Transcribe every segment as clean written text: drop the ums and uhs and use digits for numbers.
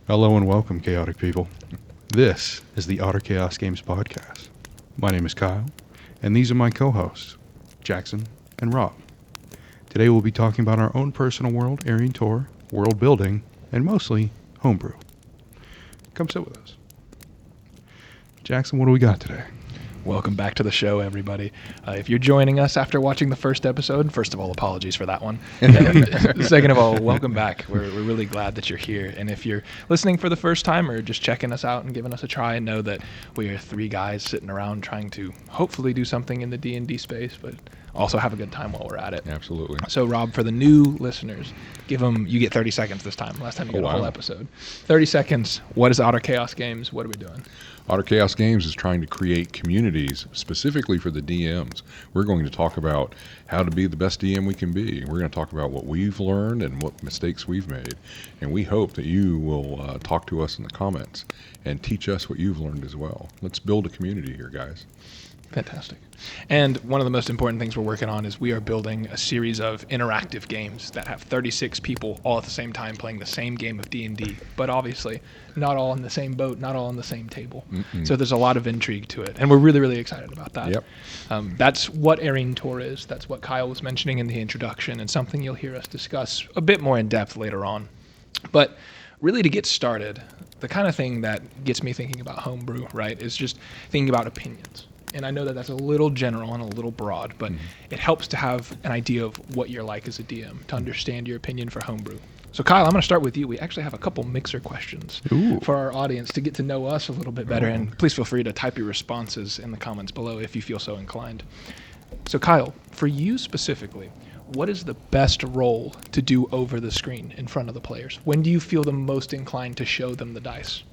Hello and welcome, chaotic people. This is the Otter Chaos Games podcast. My name is Kyle, and these are my co-hosts, Jackson and Rob. Today we'll be talking about our own personal world, Aryan Tour, world building, and mostly homebrew. Come sit with us. Jackson, what do we got today? Welcome back to the show, everybody. If you're joining us after watching the first episode, first of all, apologies for that one. Second of all, welcome back. We're really glad that you're here. And if you're listening for the first time or just checking us out and giving us a try, know that we are three guys sitting around trying to hopefully do something in the D&D space, but also have a good time while we're at it. Absolutely. So, Rob, for the new listeners, you get 30 seconds this time. Last time you got a whole episode. 30 seconds. What is Otter Chaos Games? What are we doing? Otter Chaos Games is trying to create communities specifically for the DMs. We're going to talk about how to be the best DM we can be. We're going to talk about what we've learned and what mistakes we've made. And we hope that you will talk to us in the comments and teach us what you've learned as well. Let's build a community here, guys. Fantastic. And one of the most important things we're working on is we are building a series of interactive games that have 36 people all at the same time playing the same game of D&D, but obviously not all in the same boat, not all on the same table. So there's a lot of intrigue to it, and we're really, really excited about that. Yep. That's what Aryan Tour is. That's what Kyle was mentioning in the introduction, and something you'll hear us discuss a bit more in depth later on. But really, to get started, the kind of thing that gets me thinking about homebrew, right, is just thinking about opinions. And I know that that's a little general and a little broad, but it helps to have an idea of what you're like as a DM, to understand your opinion for homebrew. So, Kyle, I'm going to start with you. We actually have a couple mixer questions for our audience to get to know us a little bit better. And please feel free to type your responses in the comments below if you feel so inclined. So, Kyle, for you specifically, what is the best role to do over the screen in front of the players? When do you feel the most inclined to show them the dice?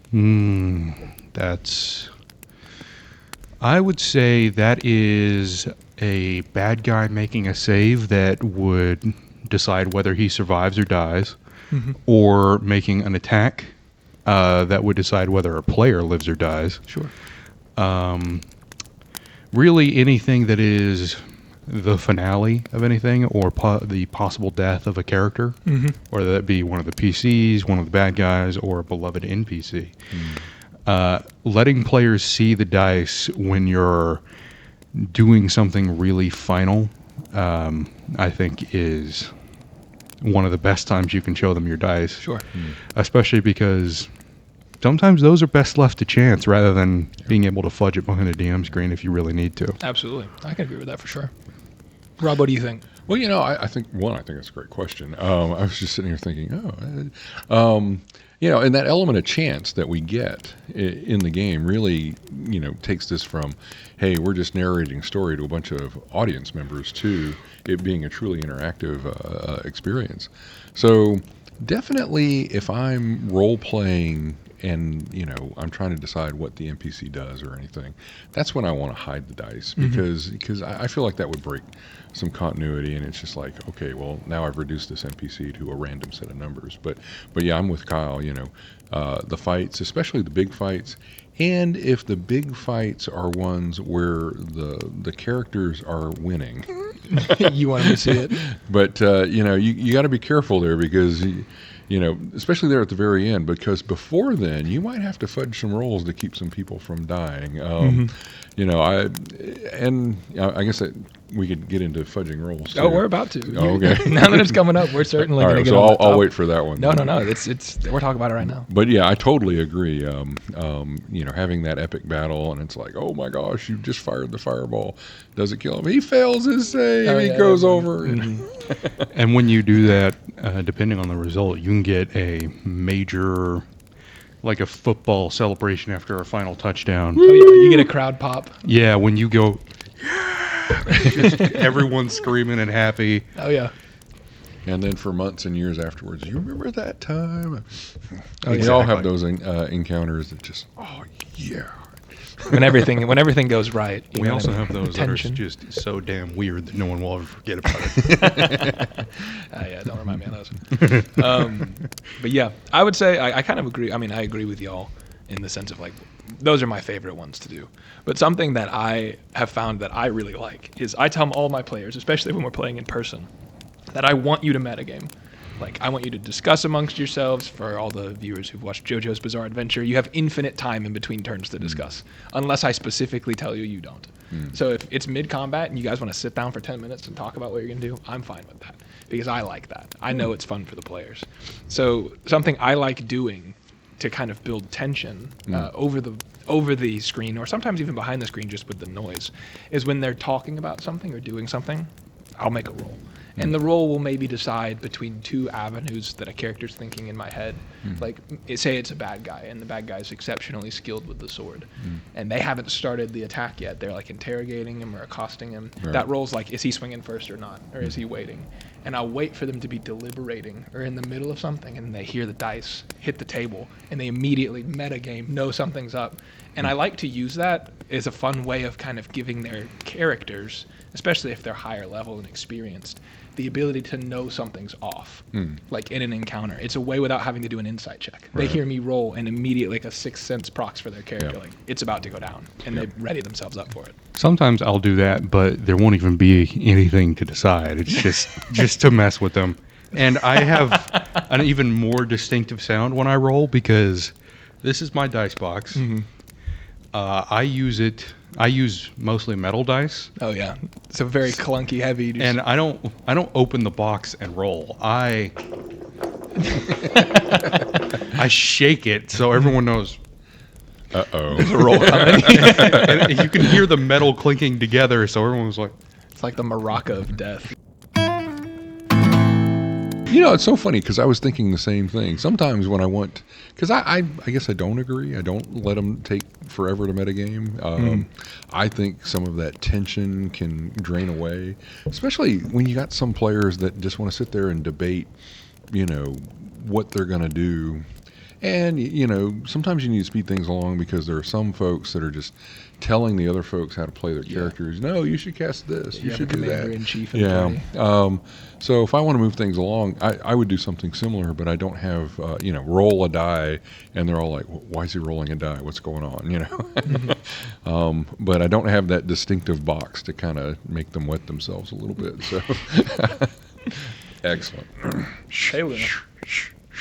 I would say that is a bad guy making a save that would decide whether he survives or dies, or making an attack that would decide whether a player lives or dies. Sure. Really anything that is the finale of anything, or the possible death of a character, whether that be one of the PCs, one of the bad guys, or a beloved NPC. Letting players see the dice when you're doing something really final, I think is one of the best times you can show them your dice. Sure. Especially because sometimes those are best left to chance rather than being able to fudge it behind a DM screen if you really need to. Absolutely. I can agree with that for sure. Rob, what do you think? Well, I think it's a great question. I was just sitting here thinking, and that element of chance that we get in the game really, takes this from, hey, we're just narrating story to a bunch of audience members to it being a truly interactive experience. So definitely if I'm role-playing and, I'm trying to decide what the NPC does or anything, that's when I want to hide the dice because I feel like that would break some continuity, and it's just like, okay, well, now I've reduced this NPC to a random set of numbers. But yeah, I'm with Kyle, the fights, especially the big fights, and if the big fights are ones where the characters are winning. You want to see it. But, you got to be careful there because... especially there at the very end, because before then you might have to fudge some rolls to keep some people from dying. I guess that we could get into fudging rolls too. Oh, we're about to. Oh, okay. Now that it's coming up, we're certainly going to get on. So I'll wait for that one. No. It's we're talking about it right now. But yeah, I totally agree. Having that epic battle, and it's like, oh my gosh, you just fired the fireball. Does it kill him? He fails his save. He goes over. And when you do that, depending on the result, you can get a major, like a football celebration after a final touchdown. Oh, yeah, you get a crowd pop. Yeah, when you go, just everyone's screaming and happy. Oh, yeah. And then for months and years afterwards, you remember that time? Exactly. We all have those encounters that just, oh, yeah. When everything goes right. We also have those tension. that are just so damn weird that no one will ever forget about it. Yeah, don't remind me of those. But yeah, I would say I kind of agree. I mean, I agree with y'all in the sense of like, those are my favorite ones to do. But something that I have found that I really like is I tell all my players, especially when we're playing in person, that I want you to metagame. Like, I want you to discuss amongst yourselves. For all the viewers who've watched JoJo's Bizarre Adventure, you have infinite time in between turns to discuss, unless I specifically tell you don't. So if it's mid-combat and you guys want to sit down for 10 minutes and talk about what you're going to do, I'm fine with that, because I like that. I know it's fun for the players. So something I like doing to kind of build tension over the screen, or sometimes even behind the screen just with the noise, is when they're talking about something or doing something, I'll make a roll. And the roll will maybe decide between two avenues that a character's thinking in my head. Like, say it's a bad guy, and the bad guy's exceptionally skilled with the sword, and they haven't started the attack yet. They're like interrogating him or accosting him. Right. That roll's like, is he swinging first or not, or is he waiting? And I'll wait for them to be deliberating or in the middle of something, and they hear the dice hit the table, and they immediately metagame know something's up. And I like to use that as a fun way of kind of giving their characters, especially if they're higher level and experienced, the ability to know something's off, like in an encounter. It's a way without having to do an insight check. They hear me roll, and immediately, like a sixth sense procs for their character, like it's about to go down, and they ready themselves up for it. Sometimes I'll do that, but there won't even be anything to decide. It's just to mess with them. And I have an even more distinctive sound when I roll, because this is my dice box. I use mostly metal dice. Oh yeah, it's a very clunky, heavy. And I don't open the box and roll. I shake it so everyone knows. There's a roll coming. And you can hear the metal clinking together, so everyone's like, It's like the maraca of death. You know, it's so funny because I was thinking the same thing. Sometimes when I want, because I guess I don't agree. I don't let them take forever to metagame. I think some of that tension can drain away, especially when you got some players that just want to sit there and debate, you know, what they're going to do. And, you know, sometimes you need to speed things along because there are some folks that are just telling the other folks how to play their characters. No, you should cast this. You should do that. Commander-in-chief. So if I want to move things along, I would do something similar, but I don't have, you know, roll a die, and they're all like, why is he rolling a die? What's going on? You know? But I don't have that distinctive box to kind of make them wet themselves a little bit. So excellent. Hey, Luna.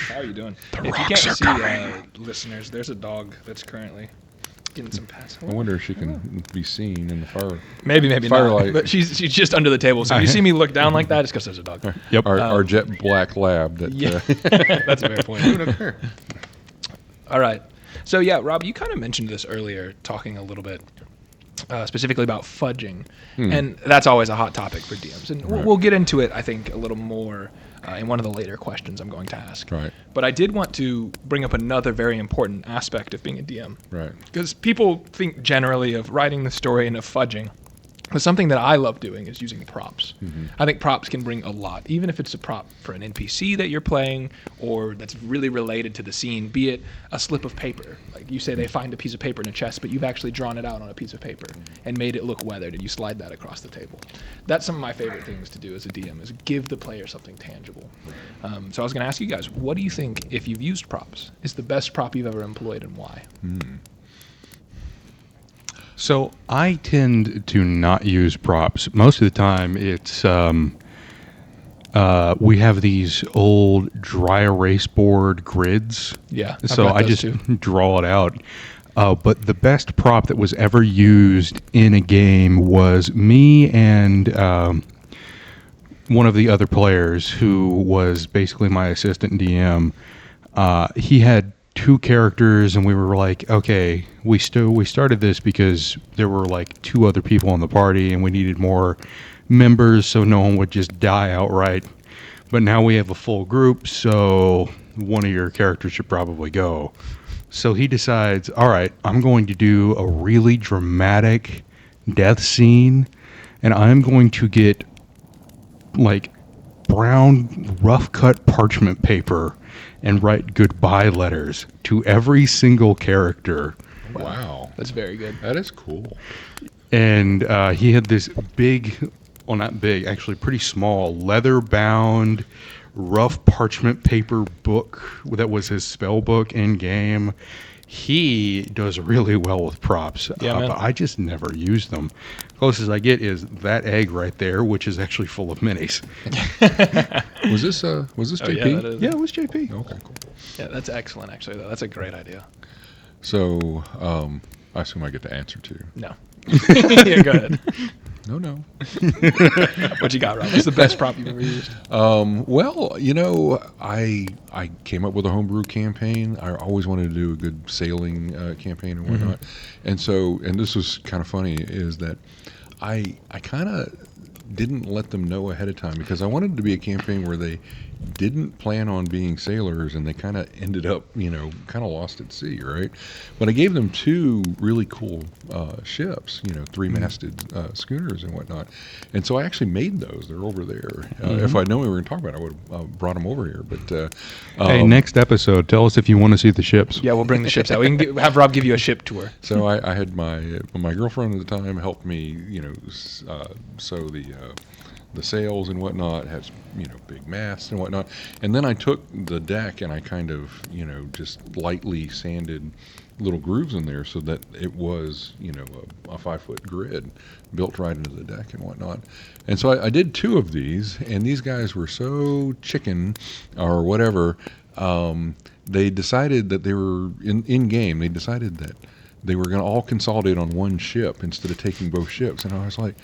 How are you doing? If you rocks can't are see, coming. listeners, there's a dog that's currently getting some pats. I wonder if she can be seen in the fire. Maybe Firelight. not. But she's just under the table. So if you see me look down like that, it's because there's a dog. Yep. Our jet black lab. That Yeah, that's a fair point. All right. So yeah, Rob, you kind of mentioned this earlier, talking a little bit specifically about fudging, and that's always a hot topic for DMs, and we'll get into it, I think, a little more in one of the later questions I'm going to ask. Right. But I did want to bring up another very important aspect of being a DM. Right. Because people think generally of writing the story and of fudging. But something that I love doing is using props. I think props can bring a lot, even if it's a prop for an NPC that you're playing or that's really related to the scene, be it a slip of paper. Like you say they find a piece of paper in a chest, but you've actually drawn it out on a piece of paper and made it look weathered, and you slide that across the table. That's some of my favorite things to do as a DM, is give the player something tangible. So I was going to ask you guys, what do you think, if you've used props, is the best prop you've ever employed, and why? So I tend to not use props. Most of the time it's we have these old dry erase board grids. Yeah. So I just draw it out. But the best prop that was ever used in a game was me and one of the other players who was basically my assistant DM. He had two characters, and we were like, okay, we started this because there were like two other people in the party, and we needed more members so no one would just die outright. But now we have a full group, so one of your characters should probably go. So he decides, all right, I'm going to do a really dramatic death scene, and I'm going to get like brown rough cut parchment paper and write goodbye letters to every single character. Wow. That's very good. That is cool. And he had this big, well, not big, actually pretty small, leather-bound, rough parchment paper book that was his spell book in game. He does really well with props, Yeah, but I just never use them. Closest I get is that egg right there, which is actually full of minis. Was this JP? Yeah, that is. Yeah, it was JP. Okay, cool. Yeah, that's excellent, actually, though. That's a great idea. So I assume I get the answer too. No. Yeah, go ahead. No. What you got, Rob? What's the best prop you've ever used? Well, I came up with a homebrew campaign. I always wanted to do a good sailing campaign and whatnot. And so, and this was kind of funny, is that I kind of didn't let them know ahead of time because I wanted it to be a campaign where they didn't plan on being sailors and they kind of ended up, kind of lost at sea, right? But I gave them two really cool ships, three-masted schooners and whatnot. And so I actually made those. They're over there. If I'd known we were going to talk about it, I would have brought them over here. But Hey, next episode, tell us if you want to see the ships. Yeah, we'll bring the ships out. We can have Rob give you a ship tour. So I had my girlfriend at the time help me, sew the sails and whatnot, has big masts and whatnot, and then I took the deck and I kind of just lightly sanded little grooves in there so that it was a 5-foot grid built right into the deck and whatnot. And so I did two of these, and these guys were so chicken or whatever. They decided that they were in game. They decided that they were going to all consolidate on one ship instead of taking both ships, and I was like,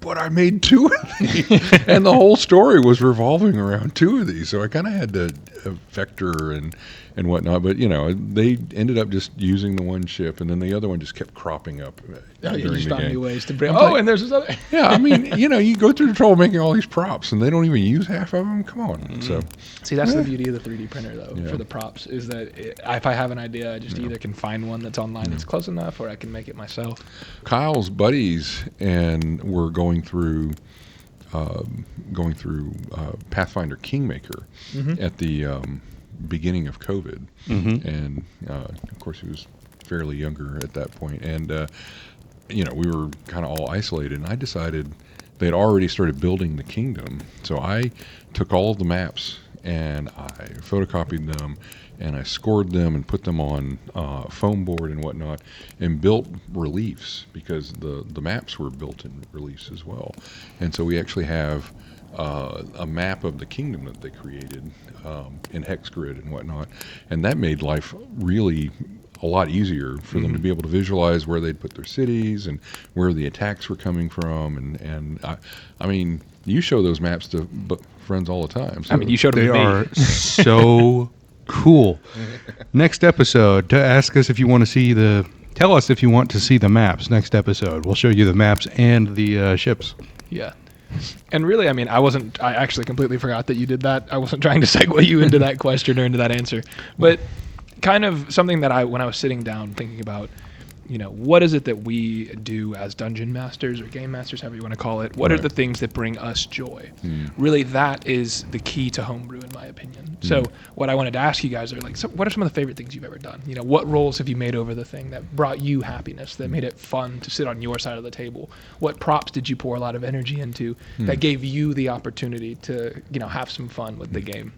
but I made two of these. And the whole story was revolving around two of these. So I kind of had to vector and whatnot. But, they ended up just using the one ship, and then the other one just kept cropping up during You just the found game. new ways to bring. Oh, and there's this other. Yeah, I mean, you go through the trouble making all these props, and they don't even use half of them. Come on. So See, that's the beauty of the 3D printer, though, Yeah. for the props, is that if I have an idea, I just either can find one that's online that's close enough, or I can make it myself. Kyle's buddies and were going through Pathfinder Kingmaker at the beginning of COVID, and of course he was fairly younger at that point, and we were kind of all isolated, and I decided they had already started building the kingdom, so I took all of the maps and I photocopied them and I scored them and put them on foam board and whatnot and built reliefs because the maps were built in reliefs as well. And so we actually have a map of the kingdom that they created in hex grid and whatnot. And that made life really a lot easier for them to be able to visualize where they'd put their cities and where the attacks were coming from. And I mean, you show those maps to friends all the time. So I mean, you showed them They to me. are so cool. Next episode, to ask us if you want to see tell us if you want to see the maps. Next episode, we'll show you the maps and the ships. Yeah. And really, I mean, I actually completely forgot that you did that. I wasn't trying to segue you into that question or into that answer. But kind of something that when I was sitting down thinking about, what is it that we do as dungeon masters or game masters, however you want to call it? What are the things that bring us joy? Really, that is the key to homebrew, in my opinion. So what I wanted to ask you guys are what are some of the favorite things you've ever done? What roles have you made over the thing that brought you happiness, that made it fun to sit on your side of the table? What props did you pour a lot of energy into that gave you the opportunity to, have some fun with the game?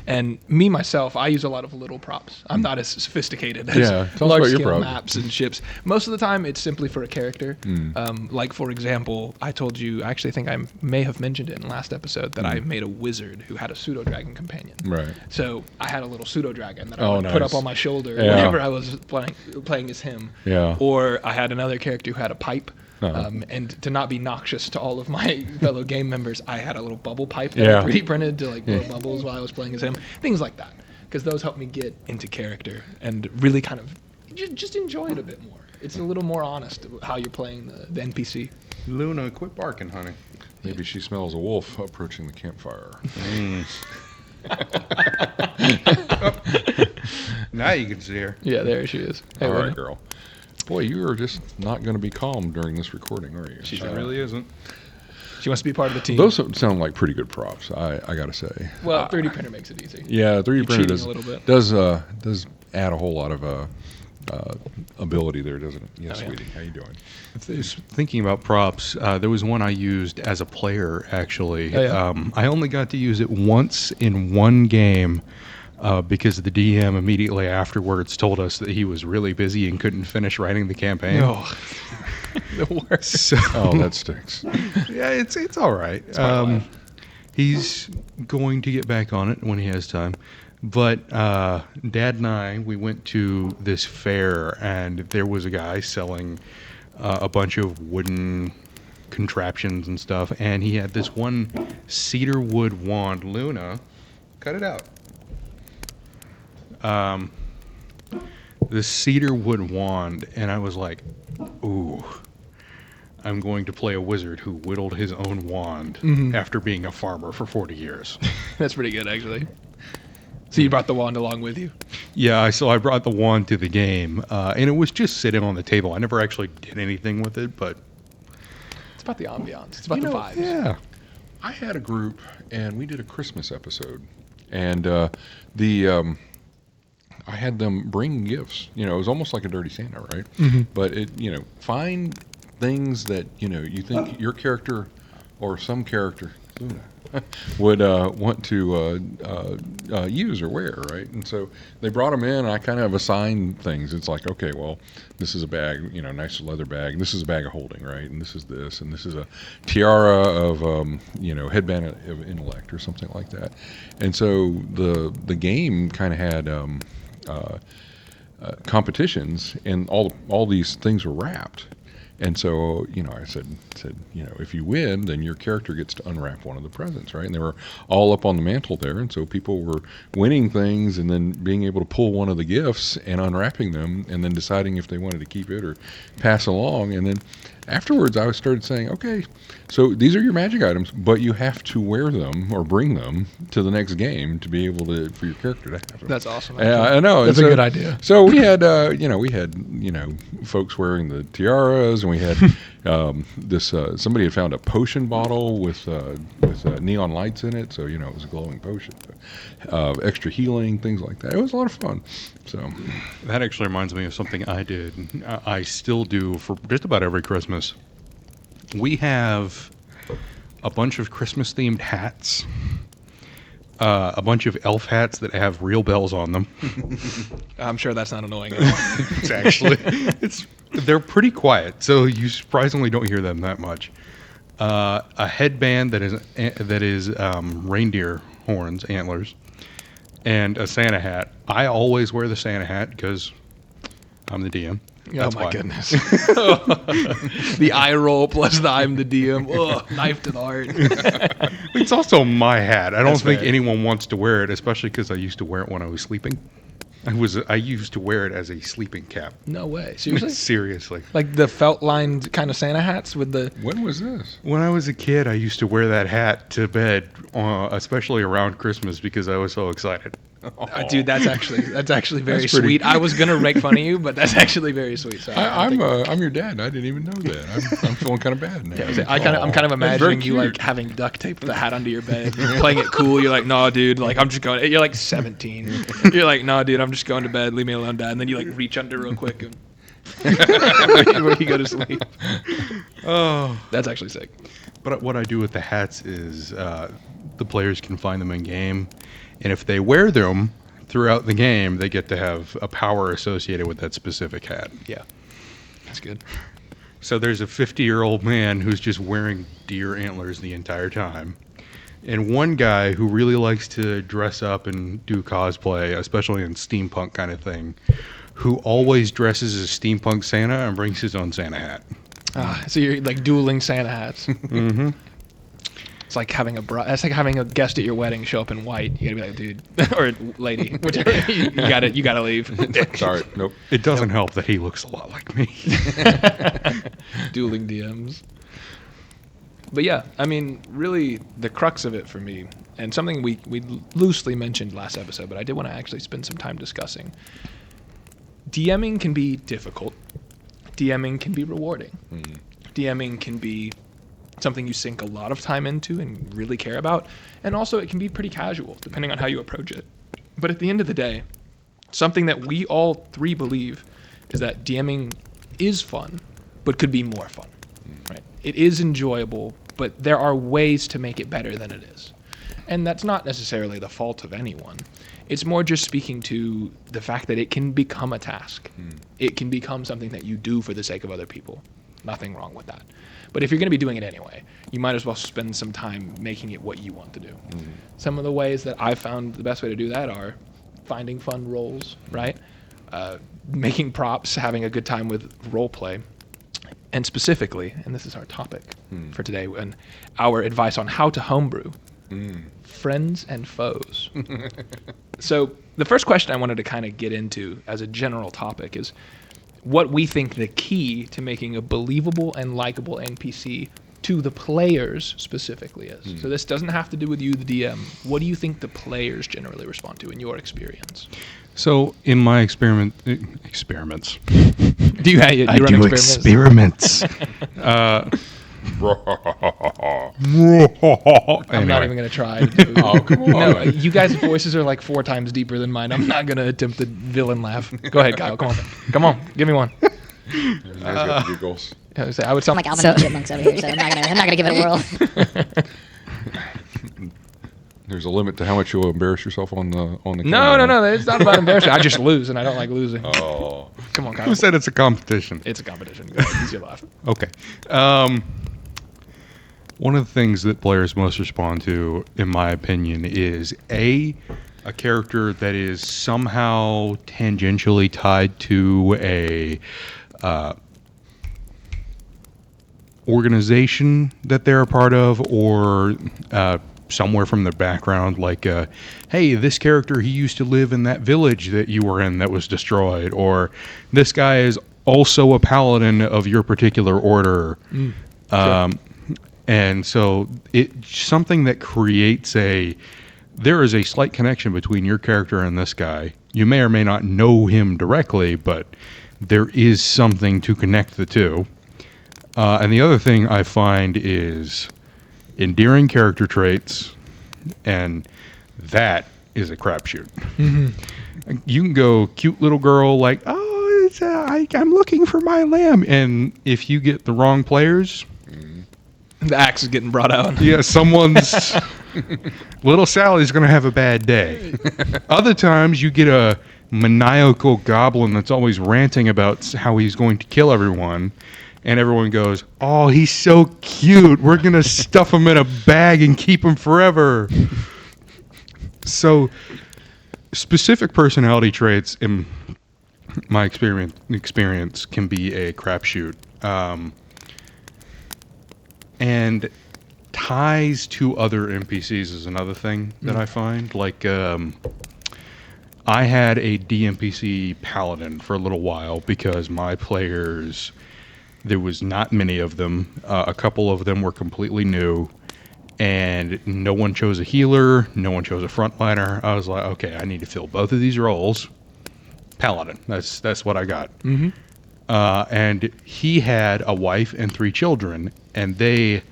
And me, myself, I use a lot of little props. I'm not as sophisticated as tell us about your large-scale props. maps and ships. Most of the time, it's simply for a character. Like, for example, I told you, I actually think I may have mentioned it in last episode, that I made a wizard who had a Pseudodragon companion. Right. So I had a little Pseudodragon that I would put nice. up on my shoulder Yeah. whenever I was playing as him. Yeah. Or I had another character who had a pipe. And to not be noxious to all of my fellow game members, I had a little bubble pipe that I 3D printed to blow bubbles while I was playing as him. Things like that, because those help me get into character and really kind of just enjoy it a bit more. It's a little more honest how you're playing the NPC. Luna, quit barking, honey. Maybe she smells a wolf approaching the campfire. Now you can see her. Yeah, there she is. Hey, All Luna. right, girl. Boy, you are just not going to be calm during this recording, are you? She really isn't. She wants to be part of the team. Those sound like pretty good props, I got to say. Well, 3D printer makes it easy. Yeah, 3D printer cheating a little bit. does add a whole lot of ability there, doesn't it? Yes, Oh, yeah. sweetie. How you doing? Thinking about props, there was one I used as a player, actually. Oh, yeah? I only got to use it once in one game because the DM immediately afterwards told us that he was really busy and couldn't finish writing the campaign. Oh, the worst. So, Oh, that stinks. yeah, it's all right. He's going to get back on it when he has time. But Dad and I, we went to this fair, and there was a guy selling a bunch of wooden contraptions and stuff, and he had this one cedar wood wand. Luna, cut it out. This cedar wood wand, and I was like, ooh, I'm going to play a wizard who whittled his own wand after being a farmer for 40 years. That's pretty good, actually. So you brought the wand along with you? Yeah, I brought the wand to the game, and it was just sitting on the table. I never actually did anything with it, but... It's about the ambiance. It's about the vibes. Yeah. I had a group, and we did a Christmas episode, and I had them bring gifts. You know, it was almost like a Dirty Santa, right? But find things that you think your character or some character would want to use or wear, right? And so they brought them in, and I kind of assigned things. It's like, okay, well, this is a bag, nice leather bag, and this is a bag of holding, right? And this is a tiara of, headband of intellect or something like that. And so the game kind of had competitions, and all these things were wrapped. And so, I said, if you win, then your character gets to unwrap one of the presents, right? And they were all up on the mantle there. And so people were winning things and then being able to pull one of the gifts and unwrapping them and then deciding if they wanted to keep it or pass along. And then afterwards, I started saying, okay, so these are your magic items, but you have to wear them or bring them to the next game to be able for your character to have them. That's awesome. I know. That's a good idea. So we had, folks wearing the tiaras, and we had somebody had found a potion bottle with neon lights in it, so it was a glowing potion. Extra healing, things like that. It was a lot of fun. So that actually reminds me of something I did. I still do for just about every Christmas. We have a bunch of Christmas-themed hats, a bunch of elf hats that have real bells on them. I'm sure that's not annoying. It's actually, they're pretty quiet, so you surprisingly don't hear them that much. A headband that is reindeer horns, antlers, and a Santa hat. I always wear the Santa hat because I'm the DM. That's my goodness. The eye roll plus the I'm the DM. Ugh, knife to the heart. It's also my hat. I don't think fair. anyone wants to wear it, especially because I used to wear it when I was sleeping. I used to wear it as a sleeping cap. No way. Seriously? Seriously. Like the felt-lined kind of Santa hats with the... when was this? When I was a kid, I used to wear that hat to bed, especially around Christmas, because I was so excited. Dude, that's actually very sweet. I was gonna make fun of you, but that's actually very sweet. So I'm your dad. I didn't even know that. I'm feeling kind of bad now. Yeah, I'm kind of imagining you like having duct taped the hat under your bed, playing it cool. You're like, no, dude, like I'm just going. You're like 17. You're like, no, dude, I'm just going to bed. Leave me alone, dad. And then you like reach under real quick and when you go to sleep. Oh, That's actually sick. but what I do with the hats is the players can find them in game. And if they wear them throughout the game, they get to have a power associated with that specific hat. Yeah, that's good. So there's a 50-year-old man who's just wearing deer antlers the entire time. And one guy who really likes to dress up and do cosplay, especially in steampunk kind of thing, who always dresses as steampunk Santa and brings his own Santa hat. So you're like dueling Santa hats. Mm-hmm. It's like having it's like having a guest at your wedding show up in white. You gotta be like, dude, or lady, whichever. You gotta leave. Sorry, nope. It doesn't help that he looks a lot like me. Dueling DMs. But yeah, I mean, really, the crux of it for me, and something we loosely mentioned last episode, but I did want to actually spend some time discussing. DMing can be difficult. DMing can be rewarding. DMing can be something you sink a lot of time into and really care about, and also it can be pretty casual depending on how you approach it. But at the end of the day, something that we all three believe is that DMing is fun, but could be more fun. Right? It is enjoyable, but there are ways to make it better than it is. And that's not necessarily the fault of anyone. It's more just speaking to the fact that it can become a task. It can become something that you do for the sake of other people. Nothing wrong with that. But if you're going to be doing it anyway, you might as well spend some time making it what you want to do. Some of the ways that I've found the best way to do that are finding fun roles, right? Making props, having a good time with role play. And specifically, and this is our topic for today, and our advice on how to homebrew, friends and foes. So the first question I wanted to kind of get into as a general topic is what we think the key to making a believable and likable NPC to the players specifically is. So this doesn't have to do with you, the DM. What do you think the players generally respond to in your experience? So in my experiments, Do you, I run do experiments? I'm not even going to try. Oh, come on. No, you guys' voices are like 4 times deeper than mine. I'm not going to attempt the villain laugh. Go ahead, Kyle. Come on. Give me one. You guys got the giggles. I would sound I'm like Alvin and the Chipmunks over here, so I'm not gonna give it a whirl. There's a limit to how much you'll embarrass yourself on the camera. No. It's not about embarrassment. I just lose, and I don't like losing. Oh. Come on, Kyle. who said it's a competition? It's a competition. Go ahead. Use your laugh. Okay. One of the things that players most respond to, in my opinion, is a character that is somehow tangentially tied to a organization that they're a part of, or somewhere from their background, like, hey, this character, he used to live in that village that you were in that was destroyed, or this guy is also a paladin of your particular order. Sure. And so it's something that creates there is a slight connection between your character and this guy. You may or may not know him directly, but there is something to connect the two. And the other thing I find is endearing character traits, and that is a crapshoot. You can go cute little girl like, oh, I'm looking for my lamb, and if you get the wrong players, The axe is getting brought out. yeah, someone's little Sally's going to have a bad day. Other times you get a maniacal goblin that's always ranting about how he's going to kill everyone, and everyone goes, oh, he's so cute. We're going to stuff him in a bag and keep him forever. So specific personality traits, in my experience can be a crapshoot. And ties to other NPCs is another thing that I find. Like, I had a DMPC paladin for a little while because my players, there was not many of them. A couple of them were completely new, and no one chose a healer, no one chose a frontliner. I was like, okay, I need to fill both of these roles. Paladin, that's what I got. And he had a wife and 3 children, and they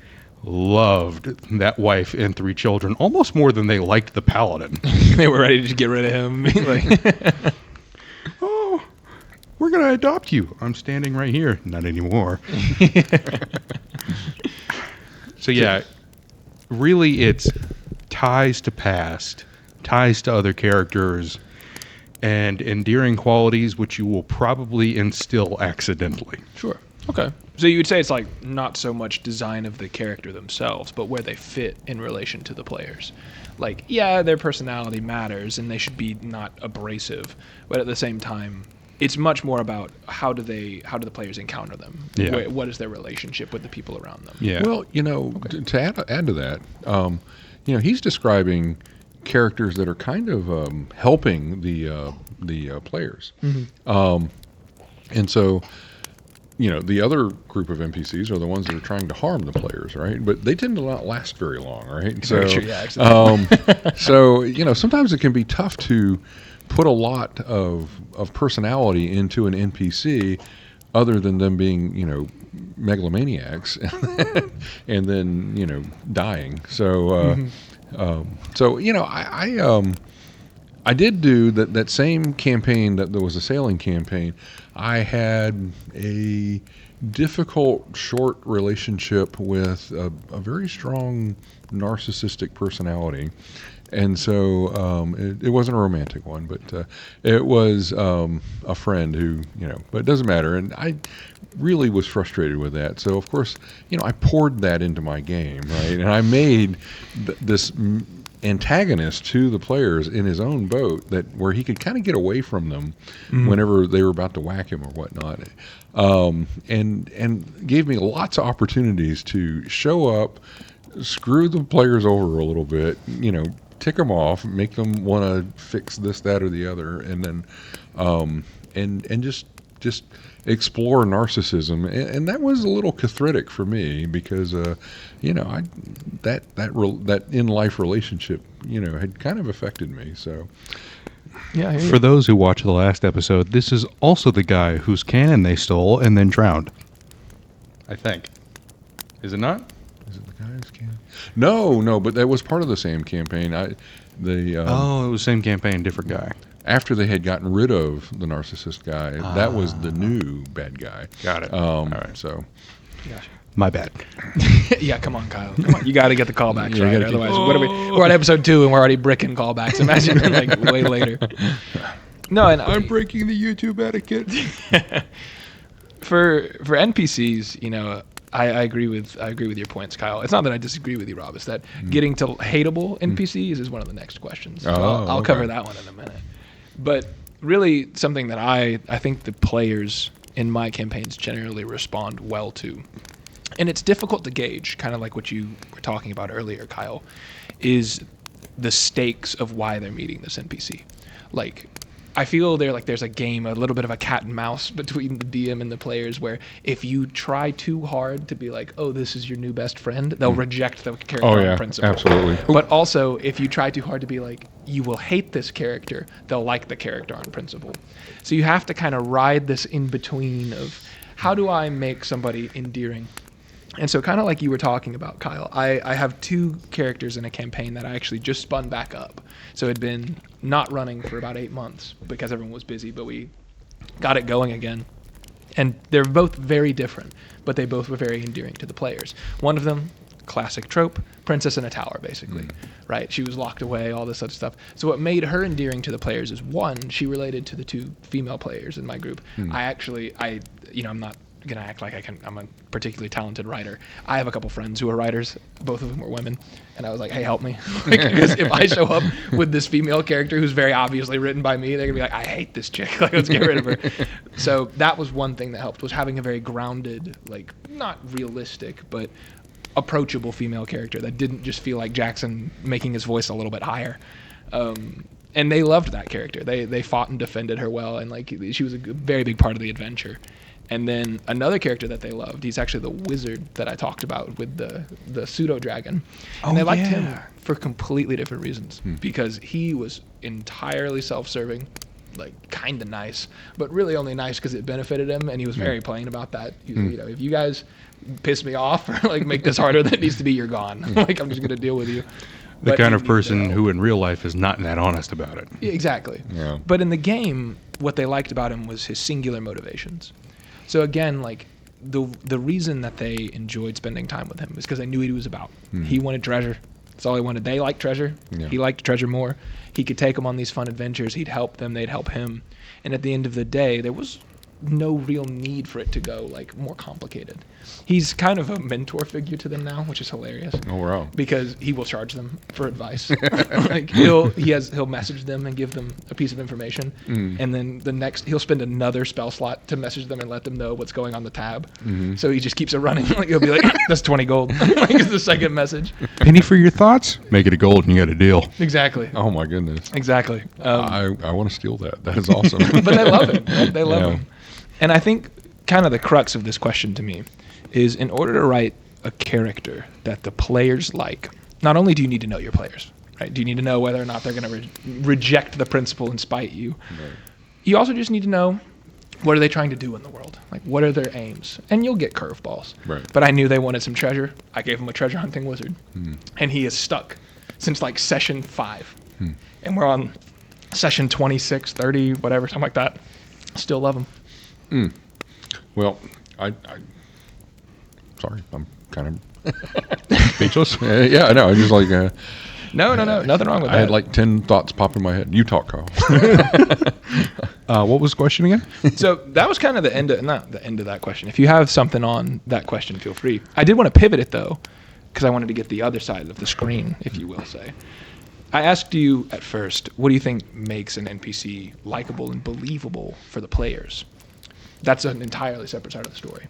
loved that wife and 3 children almost more than they liked the paladin. They were ready to get rid of him. Like, Oh, we're going to adopt you. I'm standing right here. Not anymore. So yeah, really it's ties to past, ties to other characters, and endearing qualities which you will probably instill accidentally. sure. Okay. So you would say it's like not so much design of the character themselves, but where they fit in relation to the players. Like, yeah, their personality matters and they should be not abrasive, but at the same time, it's much more about how do the players encounter them? Yeah. What is their relationship with the people around them? Yeah. Well, to add to that, he's describing characters that are kind of helping the players. And so, the other group of NPCs are the ones that are trying to harm the players, right? But they tend to not last very long, right? So, Very true, yeah, exactly. so sometimes it can be tough to put a lot of personality into an NPC, other than them being, megalomaniacs, and then dying. So, I did do that same campaign that there was a sailing campaign. I had a difficult, short relationship with a very strong narcissistic personality. And so it wasn't a romantic one, but it was a friend who, but it doesn't matter. And I really was frustrated with that. So, of course, I poured that into my game, right? And I made this antagonist to the players in his own boat where he could kind of get away from them whenever they were about to whack him or whatnot. And gave me lots of opportunities to show up, screw the players over a little bit, tick them off, make them want to fix this, that, or the other, and then and just explore narcissism, and that was a little cathartic for me because that in life relationship had kind of affected me. So Yeah. I hear For you. those who watched the last episode, this is also the guy whose cannon they stole and then drowned. I think. Is it not? is it the guy's campaign? No, but that was part of the same campaign. It was same campaign, different guy. After they had gotten rid of the narcissist guy, that was the new bad guy. Got it. All right. So Gotcha. My bad. Yeah, come on, Kyle. Come on. You got to get the callbacks Yeah, you right. gotta keep- Otherwise, what are we? We're on episode 2 and we're already bricking callbacks. Imagine like way later. No, and breaking the YouTube etiquette. for NPCs, I agree with your points, Kyle. It's not that I disagree with you, Rob. It's that getting to hateable NPCs is one of the next questions. So I'll okay. cover that one in a minute. But really, something that I think the players in my campaigns generally respond well to, and it's difficult to gauge, kind of like what you were talking about earlier, Kyle, is the stakes of why they're meeting this NPC. Like, I feel there's a game, a little bit of a cat and mouse between the DM and the players, where if you try too hard to be like, oh, this is your new best friend, they'll reject the character on principle. Absolutely. But also, if you try too hard to be like, you will hate this character, they'll like the character on principle. So you have to kind of ride this in between of, how do I make somebody endearing? And so kind of like you were talking about, Kyle, I have 2 characters in a campaign that I actually just spun back up. So it had been not running for about 8 months because everyone was busy, but we got it going again. And they're both very different, but they both were very endearing to the players. One of them, classic trope, princess in a tower, basically, right? She was locked away, all this other stuff. So what made her endearing to the players is, one, she related to the 2 female players in my group. I'm not gonna act like I'm a particularly talented writer. I have a couple friends who are writers, both of them were women, and I was like, hey, help me. Because if I show up with this female character who's very obviously written by me, they're gonna be like, I hate this chick, like, let's get rid of her. So that was one thing that helped, was having a very grounded, like, not realistic, but approachable female character that didn't just feel like Jackson making his voice a little bit higher. And they loved that character. They fought and defended her well, and like, she was a very big part of the adventure. And then another character that they loved, he's actually the wizard that I talked about with the Pseudodragon. And they liked him for completely different reasons. Because he was entirely self-serving, like kind of nice, but really only nice because it benefited him, and he was very plain about that. If you guys piss me off or like make this harder than it needs to be, you're gone. Like, I'm just going to deal with you. The But kind he of needed person help. who in real life is not that honest about it. Yeah, exactly. Yeah. But in the game, what they liked about him was his singular motivations. So again, like, the reason that they enjoyed spending time with him is because they knew what he was about. He wanted treasure. That's all he wanted. They liked treasure. Yeah. He liked treasure more. He could take them on these fun adventures. He'd help them. They'd help him. And at the end of the day, there was no real need for it to go like more complicated. He's kind of a mentor figure to them now, which is hilarious. Oh, wow. Because he will charge them for advice. Like, he'll message them and give them a piece of information, and then he'll spend another spell slot to message them and let them know what's going on the tab. So he just keeps it running. Like, he'll be like, "That's 20 gold." Like, it's the second message. Penny for your thoughts? Make it a gold and you got a deal. Exactly. Oh, my goodness. Exactly. I want to steal that. That is awesome. But they love him. Right? They love Yeah. him. And I think kind of the crux of this question to me is, in order to write a character that the players like, not only do you need to know your players, right? Do you need to know whether or not they're going to reject the principle and spite you? Right. You also just need to know, what are they trying to do in the world? Like, what are their aims? And you'll get curveballs. Right. But I knew they wanted some treasure. I gave them a treasure hunting wizard. And he is stuck since like session 5. And we're on session 26, 30, whatever, something like that. Still love him. Well, Sorry, I'm kind of speechless. Yeah, I know. I'm just like. No, nothing wrong with that. I had like 10 thoughts pop in my head. You talk, Carl. What was the question again? So that was kind of the end of, not the end of that question. If you have something on that question, feel free. I did want to pivot it though, because I wanted to get the other side of the screen, if you will say. I asked you at first, what do you think makes an NPC likable and believable for the players? That's an entirely separate side of the story.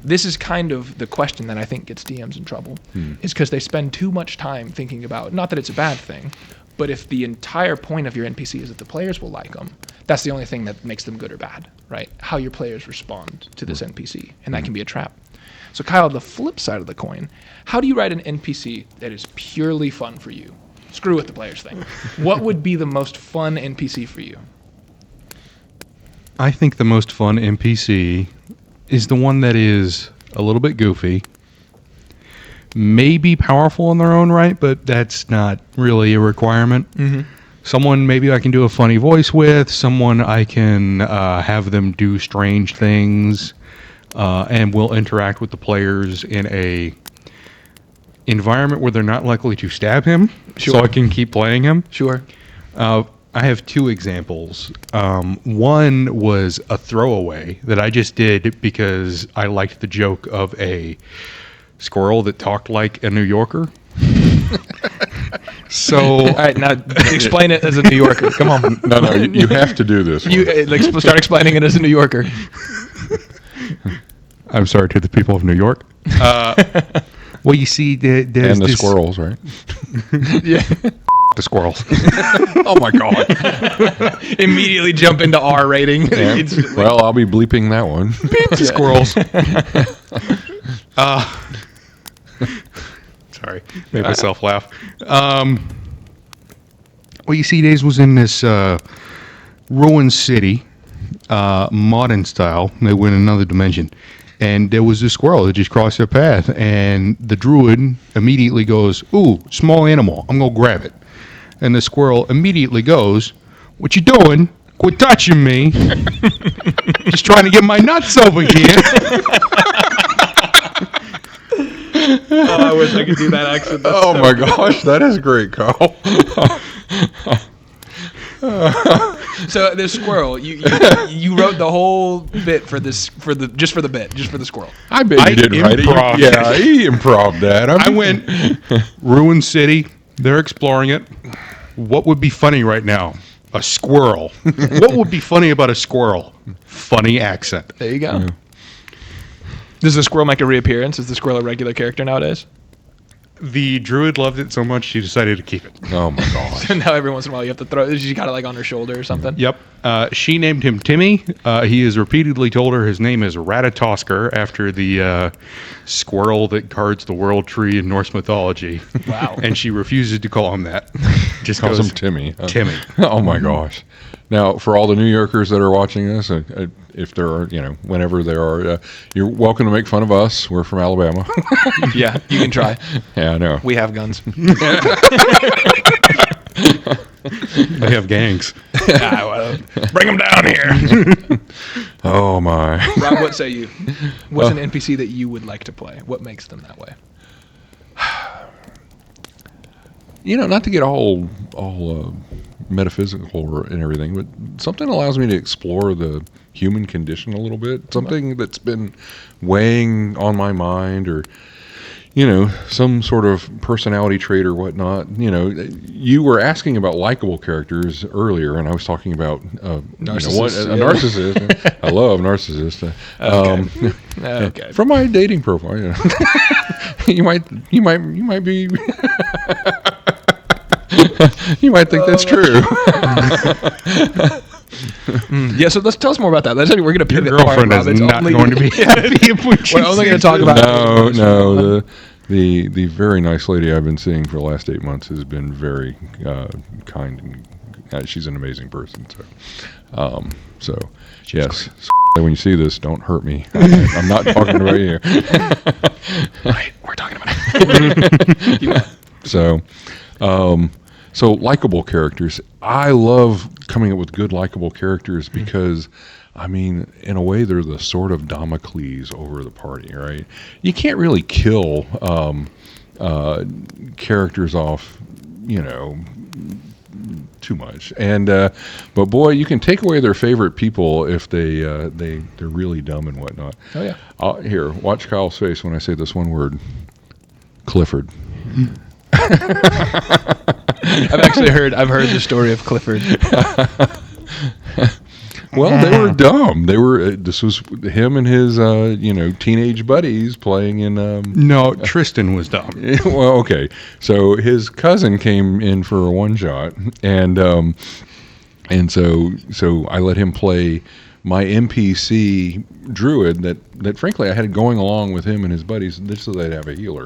This is kind of the question that I think gets DMs in trouble, is because they spend too much time thinking about, not that it's a bad thing, but if the entire point of your NPC is that the players will like them, that's the only thing that makes them good or bad, right? How your players respond to this NPC, and that can be a trap. So Kyle, the flip side of the coin, how do you write an NPC that is purely fun for you? Screw with the players thing. What would be the most fun NPC for you? I think the most fun NPC is the one that is a little bit goofy, maybe powerful in their own right, but that's not really a requirement. Someone maybe I can do a funny voice with, someone I can have them do strange things, and will interact with the players in a environment where they're not likely to stab him, so I can keep playing him. Sure. I have two examples. One was a throwaway that I just did because I liked the joke of a squirrel that talked like a New Yorker. So, All right, now explain it as a New Yorker. Come on. No, you have to do this. You start explaining it as a New Yorker. I'm sorry to the people of New York. Well, you see, there's And the this, squirrels, right? Yeah. the squirrels. Oh, my God. Immediately jump into R rating. Yeah. Instantly. Well, I'll be bleeping that one. Beep the squirrels. Sorry, made myself laugh. Well, you see, Days was in this ruined city, modern style. They went in another dimension. And there was this squirrel that just crossed their path. And the druid immediately goes, "Ooh, small animal. I'm going to grab it." And the squirrel immediately goes, "What you doing? Quit touching me. Just trying to get my nuts over here." I wish I could do that accent. That's Oh, my gosh. That is great, Carl. So the squirrel, you wrote the whole bit for this just for the squirrel. I bet you didn't write it. improv'd Yeah, he improv'd that. I went, ruined city. They're exploring it. What would be funny right now? A squirrel. What would be funny about a squirrel? Funny accent. There you go. Does the squirrel make a reappearance? Is the squirrel a regular character nowadays? The druid loved it so much she decided to keep it. Oh, my gosh. So now every once in a while you have to throw. She got it like on her shoulder or something. Yep. She named him Timmy. He has repeatedly told her his name is Ratatosker after the squirrel that guards the world tree in Norse mythology. Wow. And she refuses to call him that. Just Calls goes, him Timmy. Timmy. Oh, my gosh. Now, for all the New Yorkers that are watching this, if there are, whenever there are, you're welcome to make fun of us. We're from Alabama. Yeah, you can try. Yeah, I know. We have guns. They have gangs. Bring them down here. Oh, my. Rob, what say you? What's an NPC that you would like to play? What makes them that way? Not to get all metaphysical and everything, but something allows me to explore the human condition a little bit. Something that's been weighing on my mind, or some sort of personality trait or whatnot. You were asking about likable characters earlier, and I was talking about a narcissist. I love narcissists. Okay. From my dating profile, you might be. You might think that's true. Yeah, so let's tell us more about that. We're going to pivot. Your girlfriend is not going to be happy if we We're only going to talk about. No. The very nice lady I've been seeing for the last 8 months has been very kind, and she's an amazing person. So yes. When you see this, don't hurt me. I'm not talking about you. Right, we're talking about it. So likable characters. I love coming up with good likable characters because I mean, in a way, they're the sword of Damocles over the party, right? You can't really kill characters off, too much. And but boy, you can take away their favorite people if they're really dumb and whatnot. Oh yeah. Here, watch Kyle's face when I say this one word, Clifford. I've heard the story of Clifford. Well, they were dumb. They were. This was him and his, teenage buddies playing in. No, Tristan was dumb. Well, okay. So his cousin came in for a one shot, and so I let him play my NPC druid that frankly I had going along with him and his buddies just so they'd have a healer.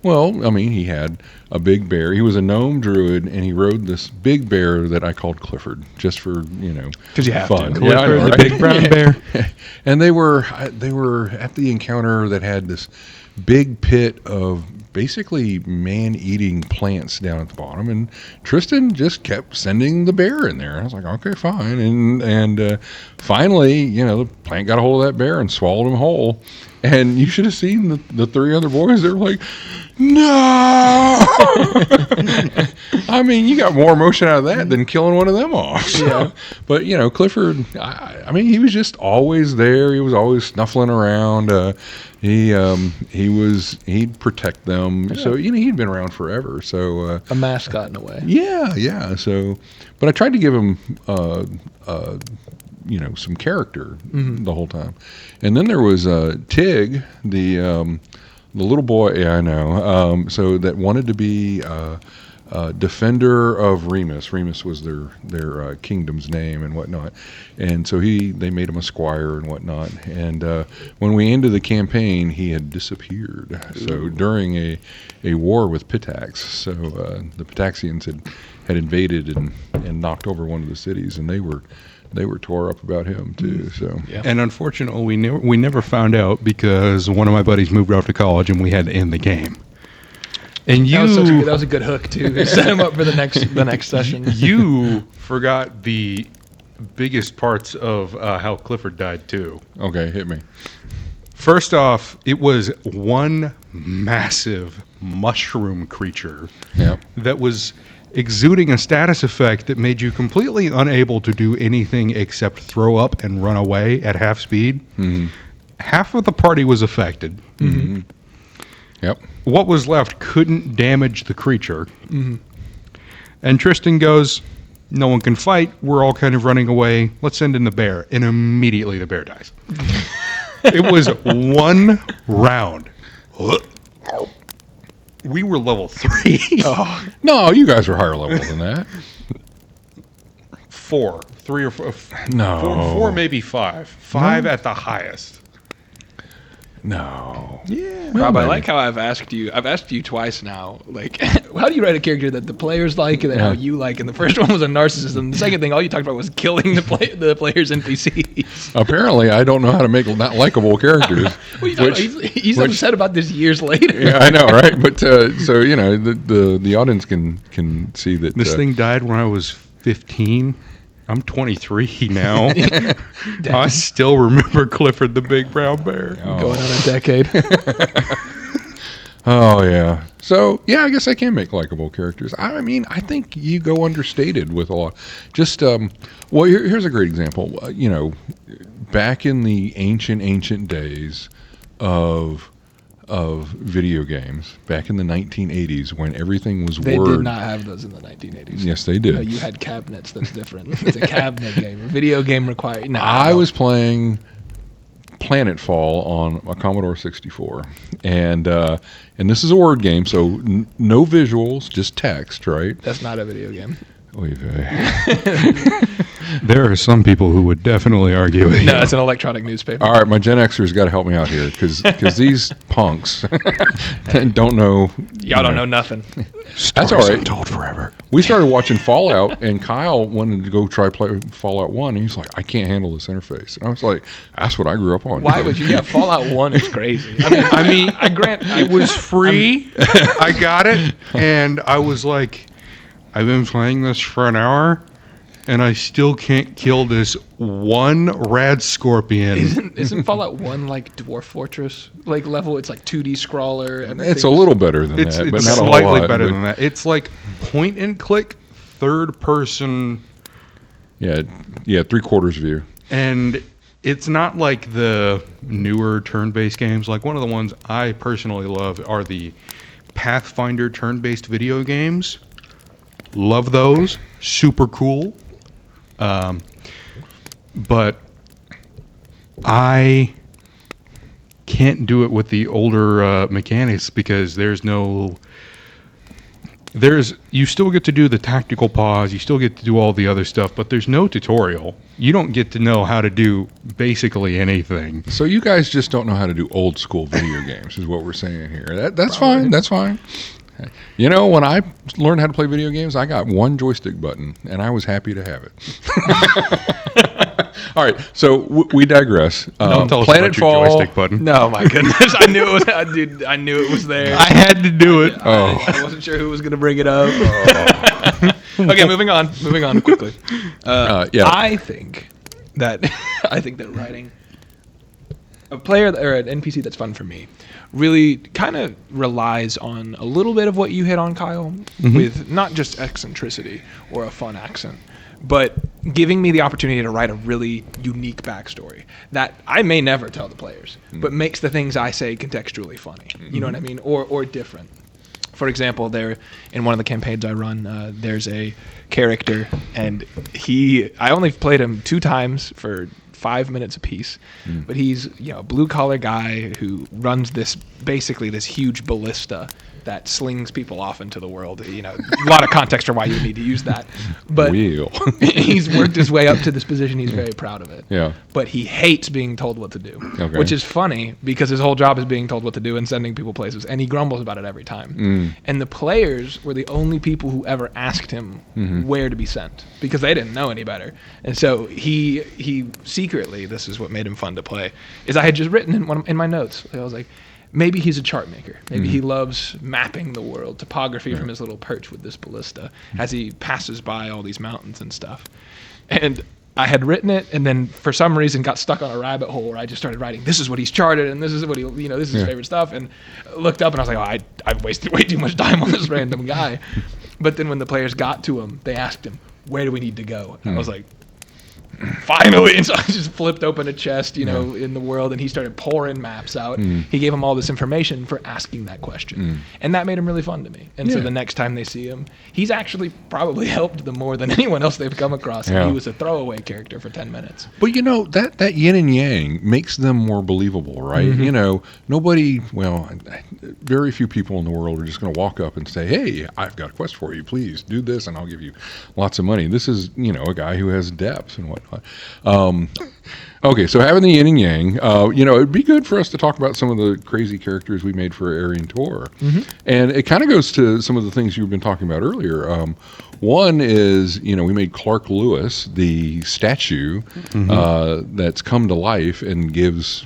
Well, I mean, he had a big bear. He was a gnome druid, and he rode this big bear that I called Clifford, just for because you have fun. to. Clifford, I know, the right? big brown bear. And they were at the encounter that had this big pit of basically man-eating plants down at the bottom, and Tristan just kept sending the bear in there. I was like, okay, fine, and finally, the plant got a hold of that bear and swallowed him whole. And you should have seen the three other boys. They were like, no! I mean, you got more emotion out of that than killing one of them off. So. Yeah. But, Clifford, I mean, he was just always there. He was always snuffling around. He'd protect them. Yeah. So, he'd been around forever. So A mascot in a way. Yeah. So, but I tried to give him some character the whole time. And then there was Tig, the little boy. Yeah, I know. So that wanted to be defender of Remus. Remus was their kingdom's name and whatnot. And so they made him a squire and whatnot. And when we ended the campaign, he had disappeared. So during a war with Pitax, so the Pitaxians had invaded and knocked over one of the cities, and they were tore up about him too. So Yeah. And unfortunately, we never found out because one of my buddies moved off to college, and we had to end the game. And That was a good hook to set him up for the next session. you forgot the biggest parts of how Clifford died too. okay, hit me. First off, it was one massive mushroom creature Yeah. that was exuding a status effect that made you completely unable to do anything except throw up and run away at half speed. Mm-hmm. Half of the party was affected. Mm-hmm. Yep. What was left couldn't damage the creature. Mm-hmm. And Tristan goes, no one can fight. We're all kind of running away. Let's send in the bear. And immediately the bear dies. It was one round. We were level 3. Oh, No, you guys were higher level than that. 4. 3 or 4. No. 4 maybe 5. 5 at the highest. No. Yeah. Rob, I maybe. like how I've asked you twice now. Like, how do you write a character that the players like and then how you like? And the first one was a narcissism. The second thing, all you talked about was killing the players' NPCs. Apparently, I don't know how to make not likable characters. Well, he's upset about this years later. Yeah, I know, right? But so the audience can see that This thing died when I was 15. I'm 23 now. I still remember Clifford the big brown bear. Going on a decade. Oh yeah. So yeah, I guess I can make likable characters. I mean, I think you go understated with a lot. Just well, here's a great example. Back in the ancient days of video games, back in the 1980s when everything was They word. did not have those in the 1980s. Yes, they did. No, you had cabinets. That's different. It's a cabinet game. A video game required. No, I was playing Planetfall on a Commodore 64, and this is a word game, so no visuals, just text, right? That's not a video game. Oy vey. There are some people who would definitely argue with you. No, it's an electronic newspaper. All right, my Gen Xers got to help me out here because these punks don't know. Y'all don't know nothing. That's all right. Untold forever. We started watching Fallout, and Kyle wanted to go play Fallout 1, and he's like, I can't handle this interface. And I was like, that's what I grew up on. Why would you? Yeah, Fallout 1 is crazy. It was free. I got it, and I was like, I've been playing this for an hour, and I still can't kill this one rad scorpion. Isn't Fallout 1 like Dwarf Fortress like level? It's like 2D scroller. And It's a little better than It's that, but it's not a whole slightly lot, better but- than that. It's like point and click, third person, Yeah, 3/4 view. and it's not like the newer turn-based games. Like one of the ones I personally love are the Pathfinder turn-based video games. Love those. Super cool. But I can't do it with the older mechanics because you still get to do the tactical pause, you still get to do all the other stuff, but there's no tutorial. You don't get to know how to do basically anything. So you guys just don't know how to do old school video games, is what we're saying here. That's fine. That's fine. You know, when I learned how to play video games, I got one joystick button, and I was happy to have it. All right, so we digress. Don't tell us about your joystick button. No, my goodness. I knew it was, dude, I knew it was there. I had to do it. I wasn't sure who was going to bring it up. Okay, moving on quickly. Yeah. I think that writing a player or an NPC that's fun for me really kind of relies on a little bit of what you hit on, Kyle, with not just eccentricity or a fun accent, but giving me the opportunity to write a really unique backstory that I may never tell the players, but makes the things I say contextually funny. You know what I mean? Or different. For example, in one of the campaigns I run, there's a character, and I only played him 2 times for 5 minutes apiece, but he's a blue collar guy who runs basically this huge ballista that slings people off into the world. A lot of context for why you need to use that, but he's worked his way up to this position. He's very proud of it. Yeah. But he hates being told what to do, Okay. which is funny because his whole job is being told what to do and sending people places, and he grumbles about it every time. And the players were the only people who ever asked him where to be sent because they didn't know any better. And so he secretly, this is what made him fun to play, is I had just written in my notes, I was like, maybe he's a chart maker. Maybe he loves mapping the world, topography from his little perch with this ballista as he passes by all these mountains and stuff. And I had written it, and then for some reason got stuck on a rabbit hole where I just started writing, this is what he's charted, and this is what this is his favorite stuff. And looked up, and I was like, I've wasted way too much time on this random guy. But then when the players got to him, they asked him, where do we need to go? And I was like, finally. And so I just flipped open a chest, in the world, and he started pouring maps out. He gave him all this information for asking that question. And that made him really fun to me. And so the next time they see him, he's actually probably helped them more than anyone else they've come across. And he was a throwaway character for 10 minutes. But that yin and yang makes them more believable, right? Very few people in the world are just going to walk up and say, hey, I've got a quest for you. Please do this and I'll give you lots of money. This is, a guy who has depth and whatnot. Okay, so having the yin and yang, it'd be good for us to talk about some of the crazy characters we made for Aryan Tor. And it kind of goes to some of the things you've been talking about earlier. One is, we made Clark Lewis, the statue that's come to life and gives,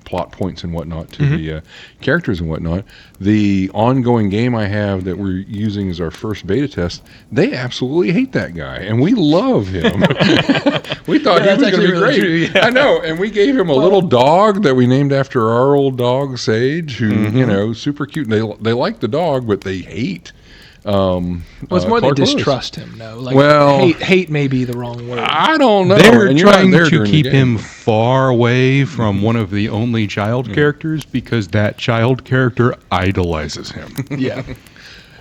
plot points and whatnot to the characters and whatnot. The ongoing game I have that we're using as our first beta test, they absolutely hate that guy, and we love him. We thought he was going to be great. True, yeah. I know, and we gave him a little dog that we named after our old dog, Sage, who, super cute. They like the dog, but they hate Well, it's more Clark they Lewis. distrust him, though. Like, Well- hate may be the wrong word. I don't know. They're and you're not trying there to during the keep game. him far away from one of the only child characters because that child character idolizes him. Yeah.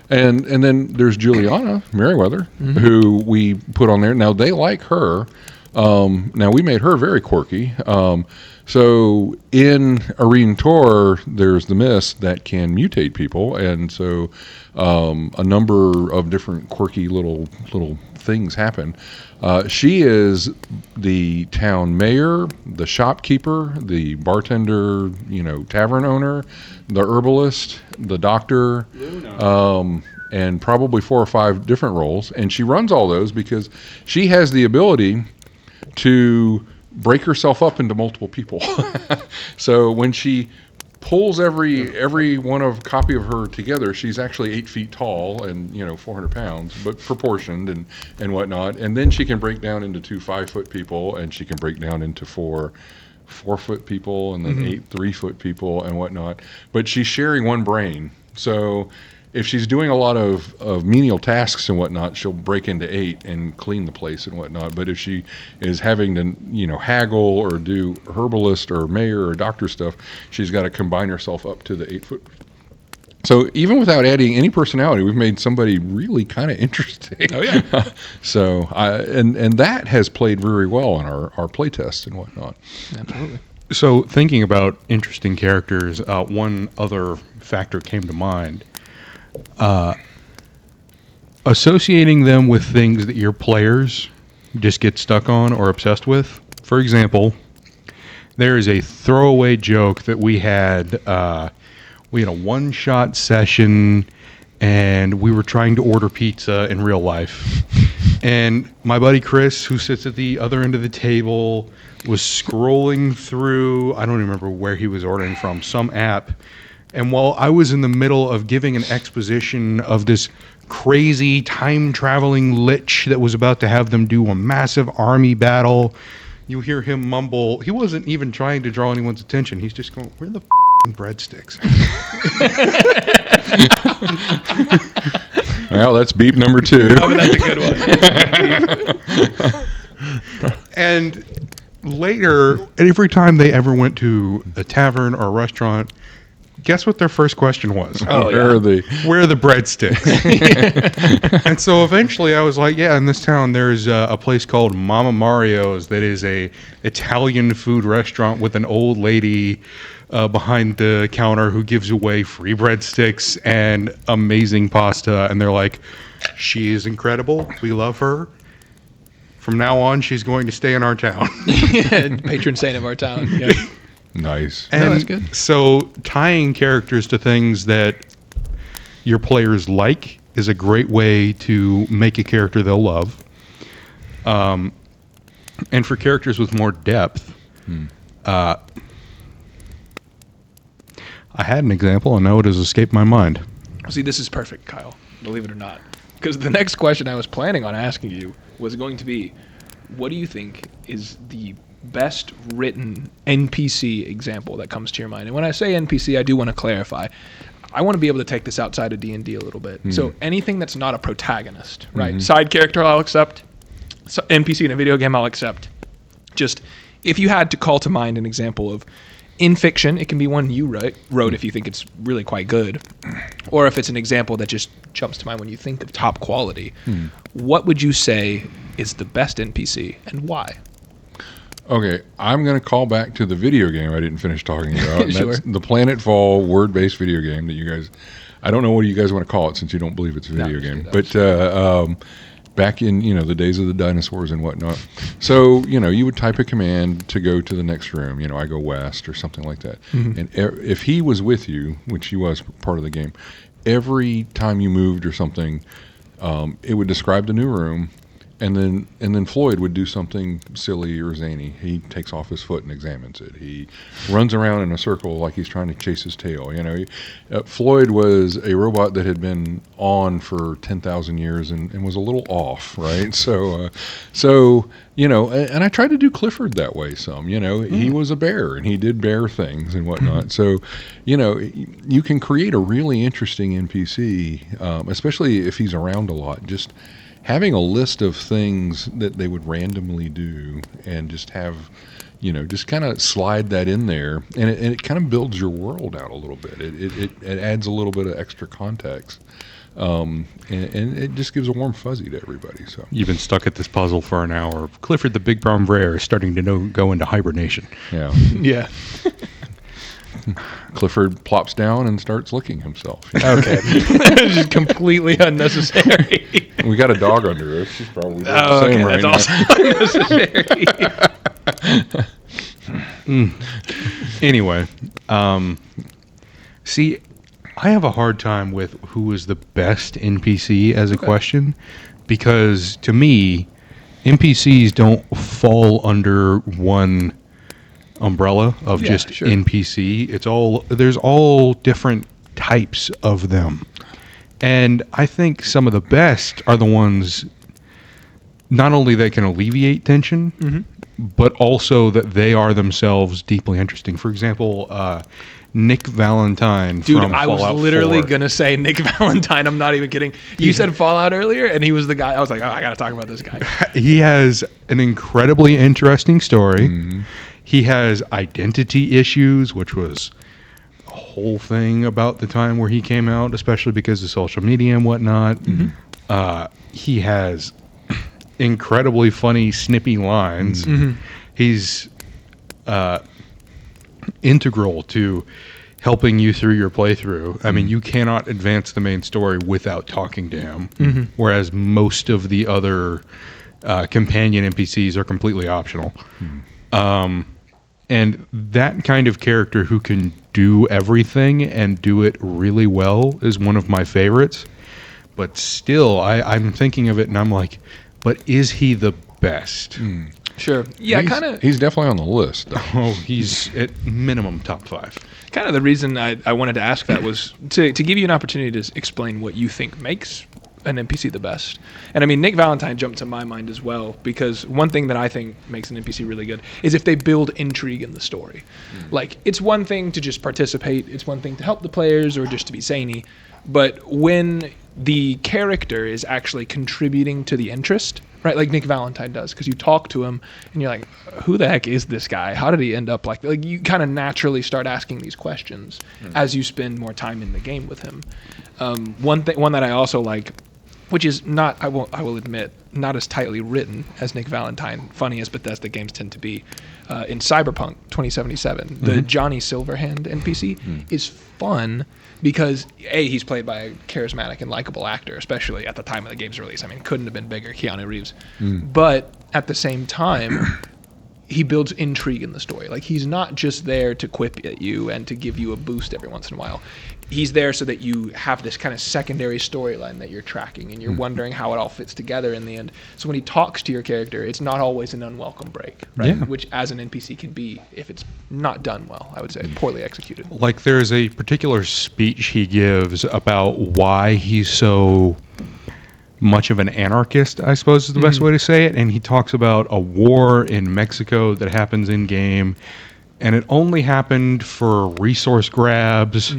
And then there's Juliana Merriweather, who we put on there. Now, they like her. Now, we made her very quirky. So in Aryan Tor, there's the mist that can mutate people. And so a number of different quirky little things happen. She is the town mayor, the shopkeeper, the bartender, tavern owner, the herbalist, the doctor, and probably 4 or 5 different roles. And she runs all those because she has the ability to break herself up into multiple people. So when she pulls every one of copy of her together. She's actually 8 feet tall and 400 pounds, but proportioned and whatnot. And then she can break down into 2 5-foot people, and she can break down into 4 4-foot people, and then 8 3-foot people and whatnot. But she's sharing one brain, so if she's doing a lot of menial tasks and whatnot, she'll break into 8 and clean the place and whatnot. But if she is having to, haggle or do herbalist or mayor or doctor stuff, she's got to combine herself up to the 8-foot. So even without adding any personality, we've made somebody really kind of interesting. Oh yeah. So and that has played very well in our play tests and whatnot. Absolutely. So thinking about interesting characters, one other factor came to mind. Associating them with things that your players just get stuck on or obsessed with. For example, there is a throwaway joke that we had a one-shot session, and we were trying to order pizza in real life. And my buddy Chris, who sits at the other end of the table, was scrolling through, I don't remember where he was ordering from, some app. And while I was in the middle of giving an exposition of this crazy time-traveling lich that was about to have them do a massive army battle, you hear him mumble. He wasn't even trying to draw anyone's attention. He's just going, where are the breadsticks? Well, that's beep number 2. Oh, that's a good one. And later, every time they ever went to a tavern or a restaurant, guess what their first question was? Where are the Where are the breadsticks? And so eventually I was like, yeah, in this town there's a place called Mama Mario's that is a Italian food restaurant with an old lady behind the counter who gives away free breadsticks and amazing pasta. And they're like, she is incredible. We love her. From now on, she's going to stay in our town. Patron saint of our town. Yeah. nice? And that's good. so tying characters to things that your players like is a great way to make a character they'll love. And for characters with more depth, I had an example, and now it has escaped my mind. See, this is perfect, Kyle, believe it or not. Because the next question I was planning on asking you was going to be, what do you think is the best written NPC example that comes to your mind? And when I say NPC, I do want to clarify. I want to be able to take this outside of D&D a little bit. So anything that's not a protagonist, right? Side character, I'll accept. So NPC in a video game, I'll accept. Just, if you had to call to mind an example of, in fiction, it can be one you wrote if you think it's really quite good, or if it's an example that just jumps to mind when you think of top quality. What would you say is the best NPC, and why? Okay, I'm going to call back to the video game I didn't finish talking about. And Sure. That's the Planetfall word-based video game that you guys, I don't know what you guys want to call it since you don't believe it's a video game. But back in, the days of the dinosaurs and whatnot. So, you would type a command to go to the next room. I go west or something like that. And if he was with you, which he was part of the game, every time you moved or something, it would describe the new room. And then Floyd would do something silly or zany. He takes off his foot and examines it. He runs around in a circle like he's trying to chase his tail. Floyd was a robot that had been on for 10,000 years and was a little off, right? So and I tried to do Clifford that way some. He was a bear and he did bear things and whatnot. So, you can create a really interesting NPC, especially if he's around a lot. Just having a list of things that they would randomly do and just have, just kind of slide that in there, and it kind of builds your world out a little bit. It adds a little bit of extra context, and it just gives a warm fuzzy to everybody. So You've been stuck at this puzzle for an hour. Clifford the Big Brown Bear is starting to go into hibernation. yeah, Yeah. Clifford plops down and starts licking himself. Okay. Just completely unnecessary. We got a dog under us. She's probably doing the Oh, same okay, right that's also unnecessary. Anyway, see, I have a hard time with who is the best NPC as a question, because to me, NPCs don't fall under one umbrella of Yeah, just sure. NPC. There's all different types of them. And I think some of the best are the ones not only that can alleviate tension, but also that they are themselves deeply interesting. For example, Nick Valentine Dude, from I was Fallout literally 4. going to say Nick Valentine. I'm not even kidding. You said Fallout earlier, and he was the guy. I was like, oh, I got to talk about this guy. He has an incredibly interesting story. He has identity issues, which was a whole thing about the time where he came out, especially because of social media and whatnot. He has incredibly funny, snippy lines. He's integral to helping you through your playthrough. I mean, you cannot advance the main story without talking to him, whereas most of the other companion NPCs are completely optional. And that kind of character who can do everything and do it really well is one of my favorites. But still, I'm thinking of it and I'm like, but is he the best? Sure. Yeah, kind of. He's definitely on the list. Oh, he's at minimum top 5. Kind of the reason I wanted to ask that was to give you an opportunity to explain what you think makes an NPC the best. And I mean, Nick Valentine jumped to my mind as well, because one thing that I think makes an NPC really good is if they build intrigue in the story. Like, it's one thing to just participate, it's one thing to help the players or just to be zany, but when the character is actually contributing to the interest, right, like Nick Valentine does, because you talk to him and you're like, who the heck is this guy? How did he end up like you kind of naturally start asking these questions as you spend more time in the game with him. One that I also like, which is not, I will admit, not as tightly written as Nick Valentine, funny as Bethesda games tend to be, in Cyberpunk 2077, the Johnny Silverhand NPC is fun because, A, he's played by a charismatic and likable actor, especially at the time of the game's release. I mean, couldn't have been bigger, Keanu Reeves. But at the same time, he builds intrigue in the story. Like, he's not just there to quip at you and to give you a boost every once in a while. He's there so that you have this kind of secondary storyline that you're tracking and you're wondering how it all fits together in the end. So when he talks to your character, it's not always an unwelcome break, right? Yeah. Which as an NPC can be if it's not done well, I would say, poorly executed. Like, there's a particular speech he gives about why he's so much of an anarchist, I suppose is the best way to say it. And he talks about a war in Mexico that happens in game, and it only happened for resource grabs,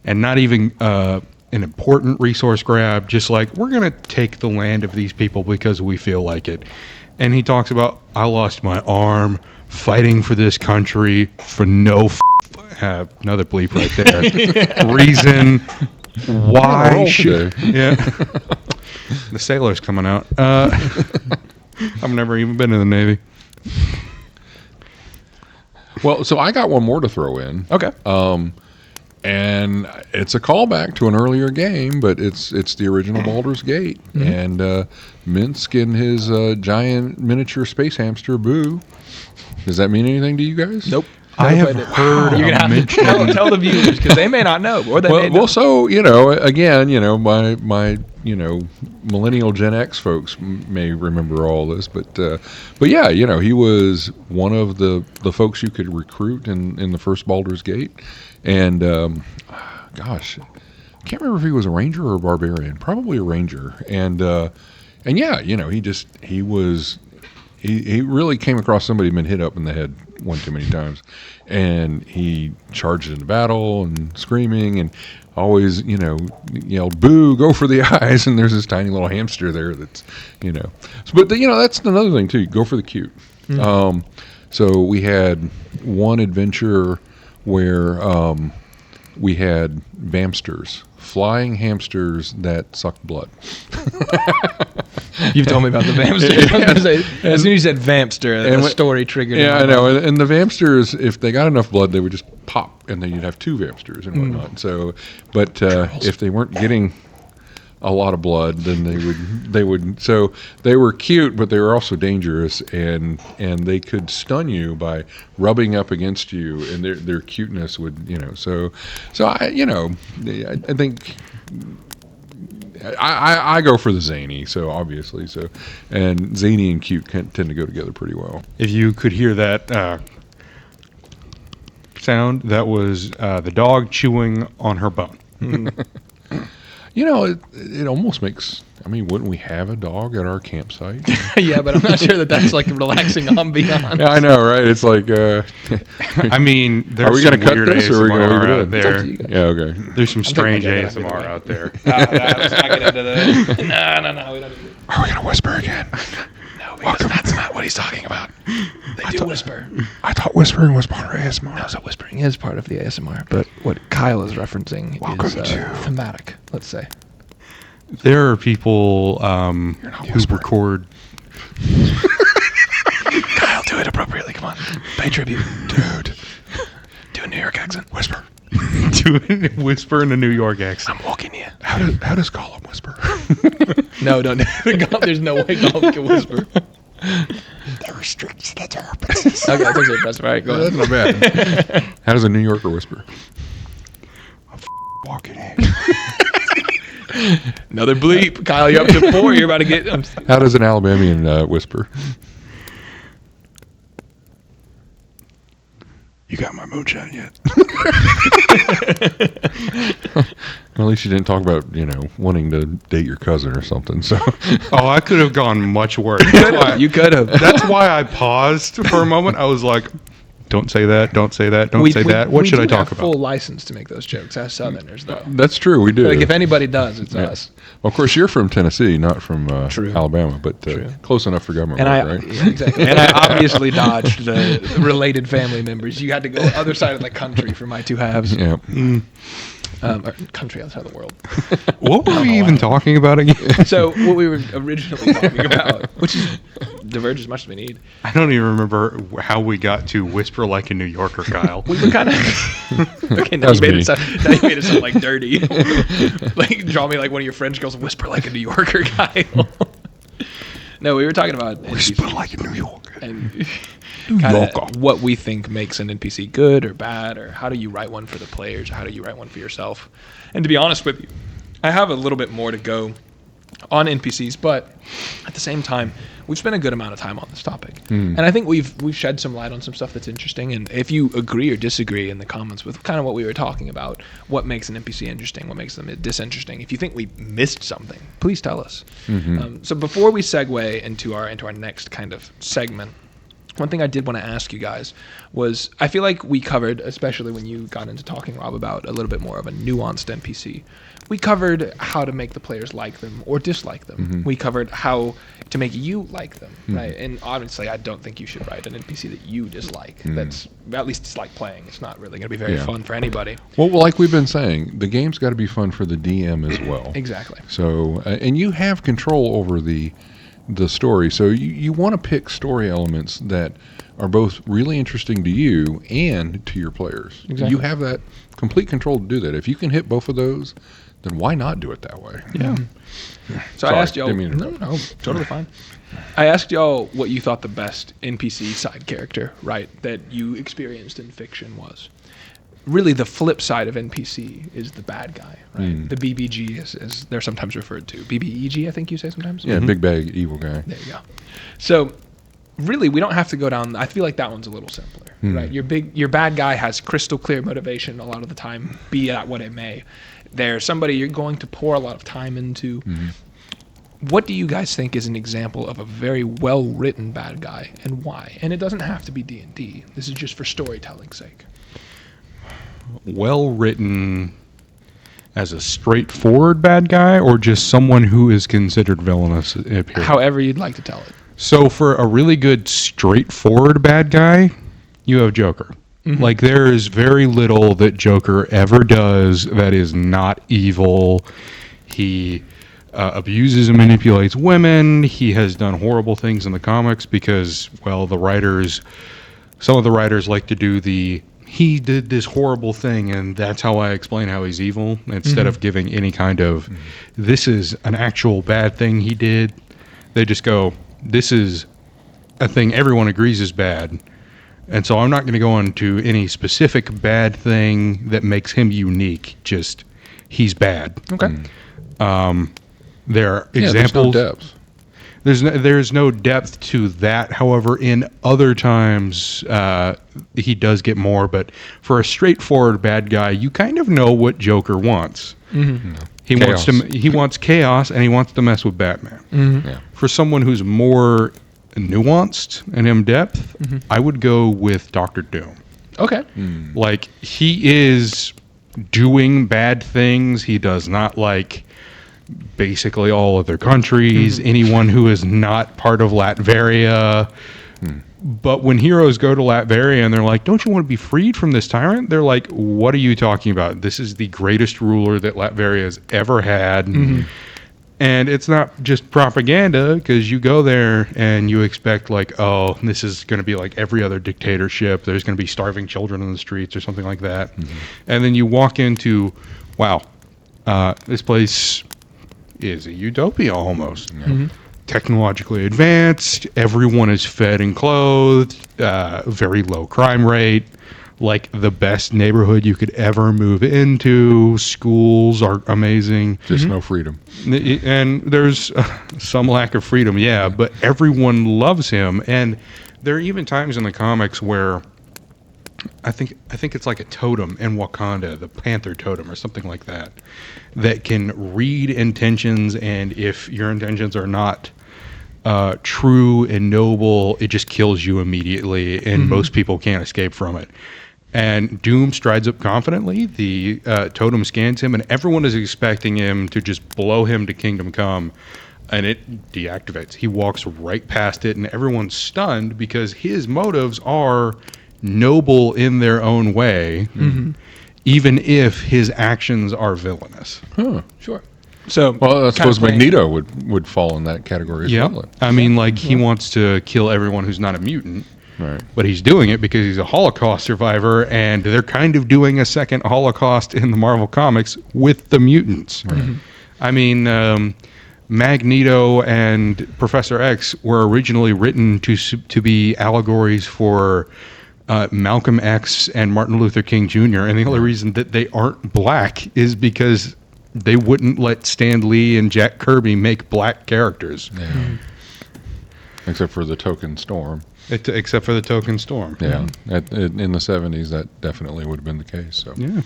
and not even an important resource grab, just like, we're going to take the land of these people because we feel like it. And he talks about, I lost my arm fighting for this country for no another bleep right there. Reason why should... Yeah. The sailor's coming out. I've never even been in the Navy. Well, so I got one more to throw in. Okay. And it's a callback to an earlier game, but it's the original Baldur's Gate. And Minsk and his giant miniature space hamster, Boo. Does that mean anything to you guys? Nope. I have heard You're gonna have to tell the viewers because they may not know, or they may know. Well, so again, my millennial Gen X folks may remember all this, but yeah, he was one of the folks you could recruit in the first Baldur's Gate, and gosh, I can't remember if he was a ranger or a barbarian, probably a ranger, and yeah, he really came across somebody who'd been hit up in the head one too many times, and he charged into battle and screaming and always yelled, "Boo, go for the eyes!" And there's this tiny little hamster there that's but that's another thing too, go for the cute. So we had one adventure where we had vamsters, flying hamsters that suck blood. You've told me about the Vamster. I was gonna say, as soon as you said Vamster, the story triggered. Yeah, I know. And the Vamsters, if they got enough blood, they would just pop, and then you'd have two Vamsters and whatnot. So, but if they weren't getting a lot of blood, then they would. So they were cute, but they were also dangerous, and they could stun you by rubbing up against you, and their cuteness would So I think. I go for the zany, so obviously, and zany and cute tend to go together pretty well. If you could hear that sound. That was the dog chewing on her bone. You know, it almost makes. I mean, wouldn't we have a dog at our campsite? Yeah, but I'm not sure that that's like a relaxing ambiance. Yeah, I know, right? It's like. I mean, there's Are we going to cut weird this, or are we going to ASMR leave it out in? there. Yeah, okay. There's some strange taking my jacket ASMR off out there. Let's not get into that. No, we don't need to. Are we going to whisper again? No, because that's not what he's talking about. They do whisper. I thought whispering was part of ASMR. No, so whispering is part of the ASMR, but what Kyle is referencing is thematic, let's say. There are people who record. Kyle, do it appropriately. Come on. Pay tribute. Dude. Do a New York accent. Whisper. Whisper in a New York accent. I'm walking you. How does Gollum whisper? No, don't. There's no way Gollum can whisper. There are strings that are opposites. Okay, that's actually impressive. All right, go That's ahead. not bad. How does a New Yorker whisper? Walking in. Another bleep. Kyle, you're up to 4. You're about to get... How does an Alabamian whisper? You got my moonshine yet? Well, at least you didn't talk about, wanting to date your cousin or something. So, Oh, I could have gone much worse. You could have. That's why I paused for a moment. I was like, don't say that, don't say that, don't say that. What should I talk about? Full license to make those jokes as Southerners, though. that's true. We do. Like, if anybody does, it's us. Well, of course, you're from Tennessee, not from True. Alabama, but close enough for government And work, right? yeah, exactly. And I obviously dodged the related family members. You had to go other side of the country for my two halves. Yeah. Or country outside the world. What were we even talking about again? So what we were originally talking about, which is diverge as much as we need. I don't even remember how we got to whisper like a New Yorker, Kyle. We were kind of okay. Now you, me. now you made it sound like dirty. Like draw me like one of your French girls. Whisper like a New Yorker, Kyle. No, we were talking about Whisper like a New Yorker. and kind of what we think makes an NPC good or bad, or how do you write one for the players, or how do you write one for yourself. And to be honest with you, I have a little bit more to go on NPCs, but at the same time, we've spent a good amount of time on this topic, and I think we've shed some light on some stuff that's interesting. And if you agree or disagree in the comments with kind of what we were talking about, what makes an NPC interesting, what makes them disinteresting, if you think we missed something, please tell us. So before we segue into our next kind of segment, one thing I did want to ask you guys was, I feel like we covered, especially when you got into talking, Rob, about a little bit more of a nuanced NPC. We covered how to make the players like them or dislike them. We covered how to make you like them, right? And obviously, I don't think you should write an NPC that you dislike. That's, at least it's like playing. It's not really going to be very fun for anybody. Well, like we've been saying, the game's got to be fun for the DM as well. Exactly. So, and you have control over the story. So you want to pick story elements that are both really interesting to you and to your players. Exactly. You have that complete control to do that. If you can hit both of those, then why not do it that way? Yeah. So Sorry, I asked y'all. didn't mean to interrupt. No, totally fine. I asked y'all what you thought the best NPC side character, right, that you experienced in fiction was. Really, the flip side of NPC is the bad guy, right? The BBG, as they're sometimes referred to. BBEG, I think you say sometimes. Yeah, big bag evil guy. There you go. So, really, we don't have to go down. I feel like that one's a little simpler, right? Your bad guy has crystal clear motivation a lot of the time, be that what it may. They're somebody you're going to pour a lot of time into. What do you guys think is an example of a very well-written bad guy, and why? And it doesn't have to be D&D. This is just for storytelling's sake. Well written as a straightforward bad guy, or just someone who is considered villainous? However you'd like to tell it. So for a really good straightforward bad guy, you have Joker. Like, there is very little that Joker ever does that is not evil. He abuses and manipulates women. He has done horrible things in the comics because, well, some of the writers like to do he did this horrible thing and that's how I explain how he's evil, instead of giving any kind of, this is an actual bad thing he did. They just go, this is a thing everyone agrees is bad. And so I'm not going to go into any specific bad thing that makes him unique. Just, he's bad. Okay. There are Yeah, examples. there's no depth. There's no depth to that. However, in other times, he does get more. But for a straightforward bad guy, you kind of know what Joker wants. He Chaos. wants chaos, and he wants to mess with Batman. Yeah. For someone who's more nuanced and in depth, I would go with Doctor Doom. Okay. Like, he is doing bad things. He does not like basically all other countries, anyone who is not part of Latveria. But when heroes go to Latveria and they're like, don't you want to be freed from this tyrant? They're like, what are you talking about? This is the greatest ruler that Latveria has ever had. And it's not just propaganda, because you go there and you expect, like, oh, this is going to be like every other dictatorship. There's going to be starving children in the streets or something like that. And then you walk into, wow, this place is a utopia almost. Technologically advanced, everyone is fed and clothed, very low crime rate, like the best neighborhood you could ever move into. Schools are amazing. Just no freedom. And there's some lack of freedom, but everyone loves him. And there are even times in the comics where I think it's like a totem in Wakanda, the panther totem or something like that, that can read intentions, and if your intentions are not true and noble, it just kills you immediately, and most people can't escape from it. And Doom strides up confidently. The totem scans him, and everyone is expecting him to just blow him to Kingdom Come, and it deactivates. He walks right past it, and everyone's stunned because his motives are noble in their own way, even if his actions are villainous. Sure. So, Well, I suppose playing- Magneto would fall in that category as well. I mean, like, he wants to kill everyone who's not a mutant. Right. But he's doing it because he's a Holocaust survivor, and they're kind of doing a second Holocaust in the Marvel Comics with the mutants. I mean, Magneto and Professor X were originally written to be allegories for Malcolm X and Martin Luther King Jr., and the only reason that they aren't black is because they wouldn't let Stan Lee and Jack Kirby make black characters. Except for the Token Storm. Except for the Token Storm. Yeah. In the 70s, that definitely would have been the case. So. Yeah.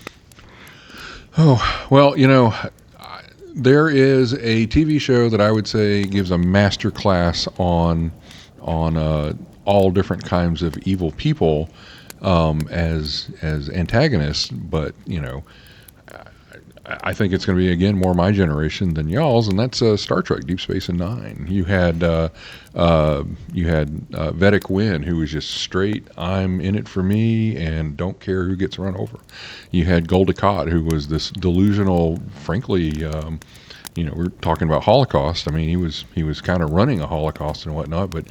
Oh, well, there is a TV show that I would say gives a master class on all different kinds of evil people as antagonists, but I think it's going to be, again, more my generation than y'all's, and that's Star Trek: Deep Space Nine. You had Vedic Wynn, who was just straight, I'm in it for me and don't care who gets run over. You had Gul Dukat, who was this delusional, frankly, we're talking about Holocaust. I mean, he was kind of running a Holocaust and whatnot, but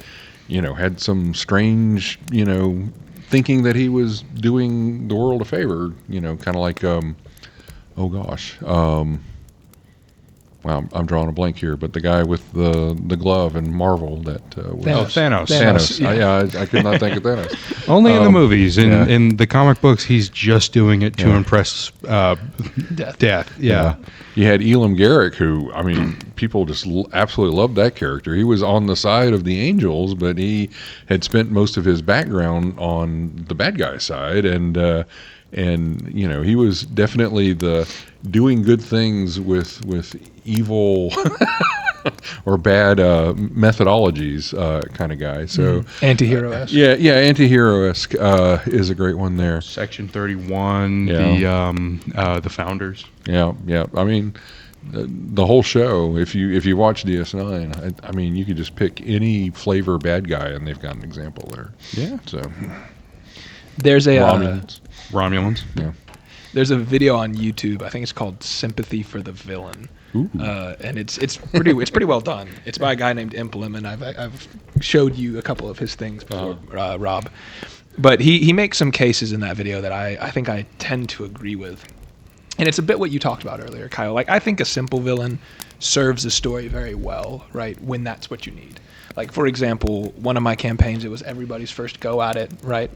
had some strange, thinking that he was doing the world a favor. Kind of like. Oh gosh, wow! I'm drawing a blank here, but the guy with the glove in Marvel that was Thanos. Thanos. Yeah. I could not think of Thanos. Only in the movies. yeah. In the comic books, he's just doing it to impress death. Yeah. You had Elam Garrick, who, I mean, people just absolutely loved that character. He was on the side of the Angels, but he had spent most of his background on the bad guy side, and he was definitely the doing good things with evil or bad methodologies kind of guy. So Anti-hero-esque. yeah, anti-hero-esque is a great one there. Section 31, the Founders. Yeah. I mean, the whole show. If you watch DS9, I mean, you could just pick any flavor bad guy, and they've got an example there. Yeah. So There's a Romulans. Yeah. there's a video on YouTube. I think it's called "Sympathy for the Villain," and it's pretty well done. It's by a guy named Implim, and I've showed you a couple of his things before, Rob. But he makes some cases in that video that I think I tend to agree with. And it's a bit what you talked about earlier, Kyle. Like, I think a simple villain serves the story very well, right, when that's what you need. Like, for example, one of my campaigns, it was everybody's first go at it, right?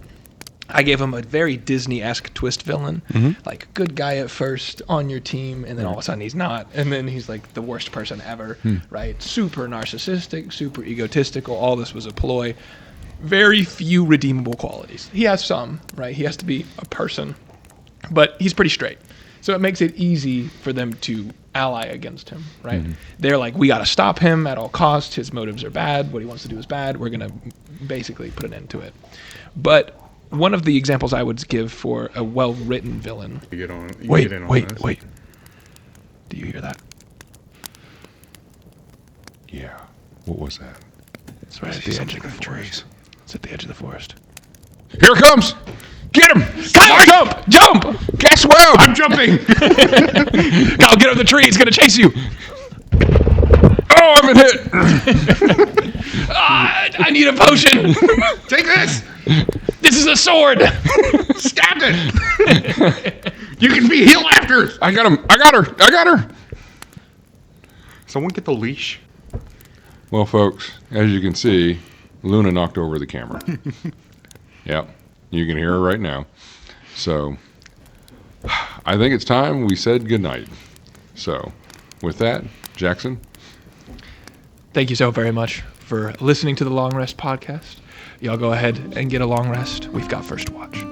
I gave him a very Disney-esque twist villain, like good guy at first on your team, and then all of a sudden he's not, and then he's like the worst person ever, right? Super narcissistic, super egotistical. All this was a ploy. Very few redeemable qualities. He has some, right? He has to be a person, but he's pretty straight. So it makes it easy for them to ally against him, right? They're like, we got to stop him at all costs. His motives are bad. What he wants to do is bad. We're going to basically put an end to it. But one of the examples I would give for a well-written villain. You get on. You Wait. get in on this. Do you hear that? Yeah. What was that? It's right at the edge of the forest. It's at the edge of the forest. Here it comes! Get him! Kyle, jump! Guess what? I'm jumping. Kyle, get up the tree. It's going to chase you. Oh, I've been hit! I need a potion. Take this. This is a sword. Stab it. You can be healed after. I got him! I got her! Someone get the leash. Well, folks, as you can see, Luna knocked over the camera. Yep, you can hear her right now. So, I think it's time we said goodnight. So, with that, Jackson. Thank you so very much for listening to the Long Rest podcast. Y'all go ahead and get a long rest. We've got First Watch.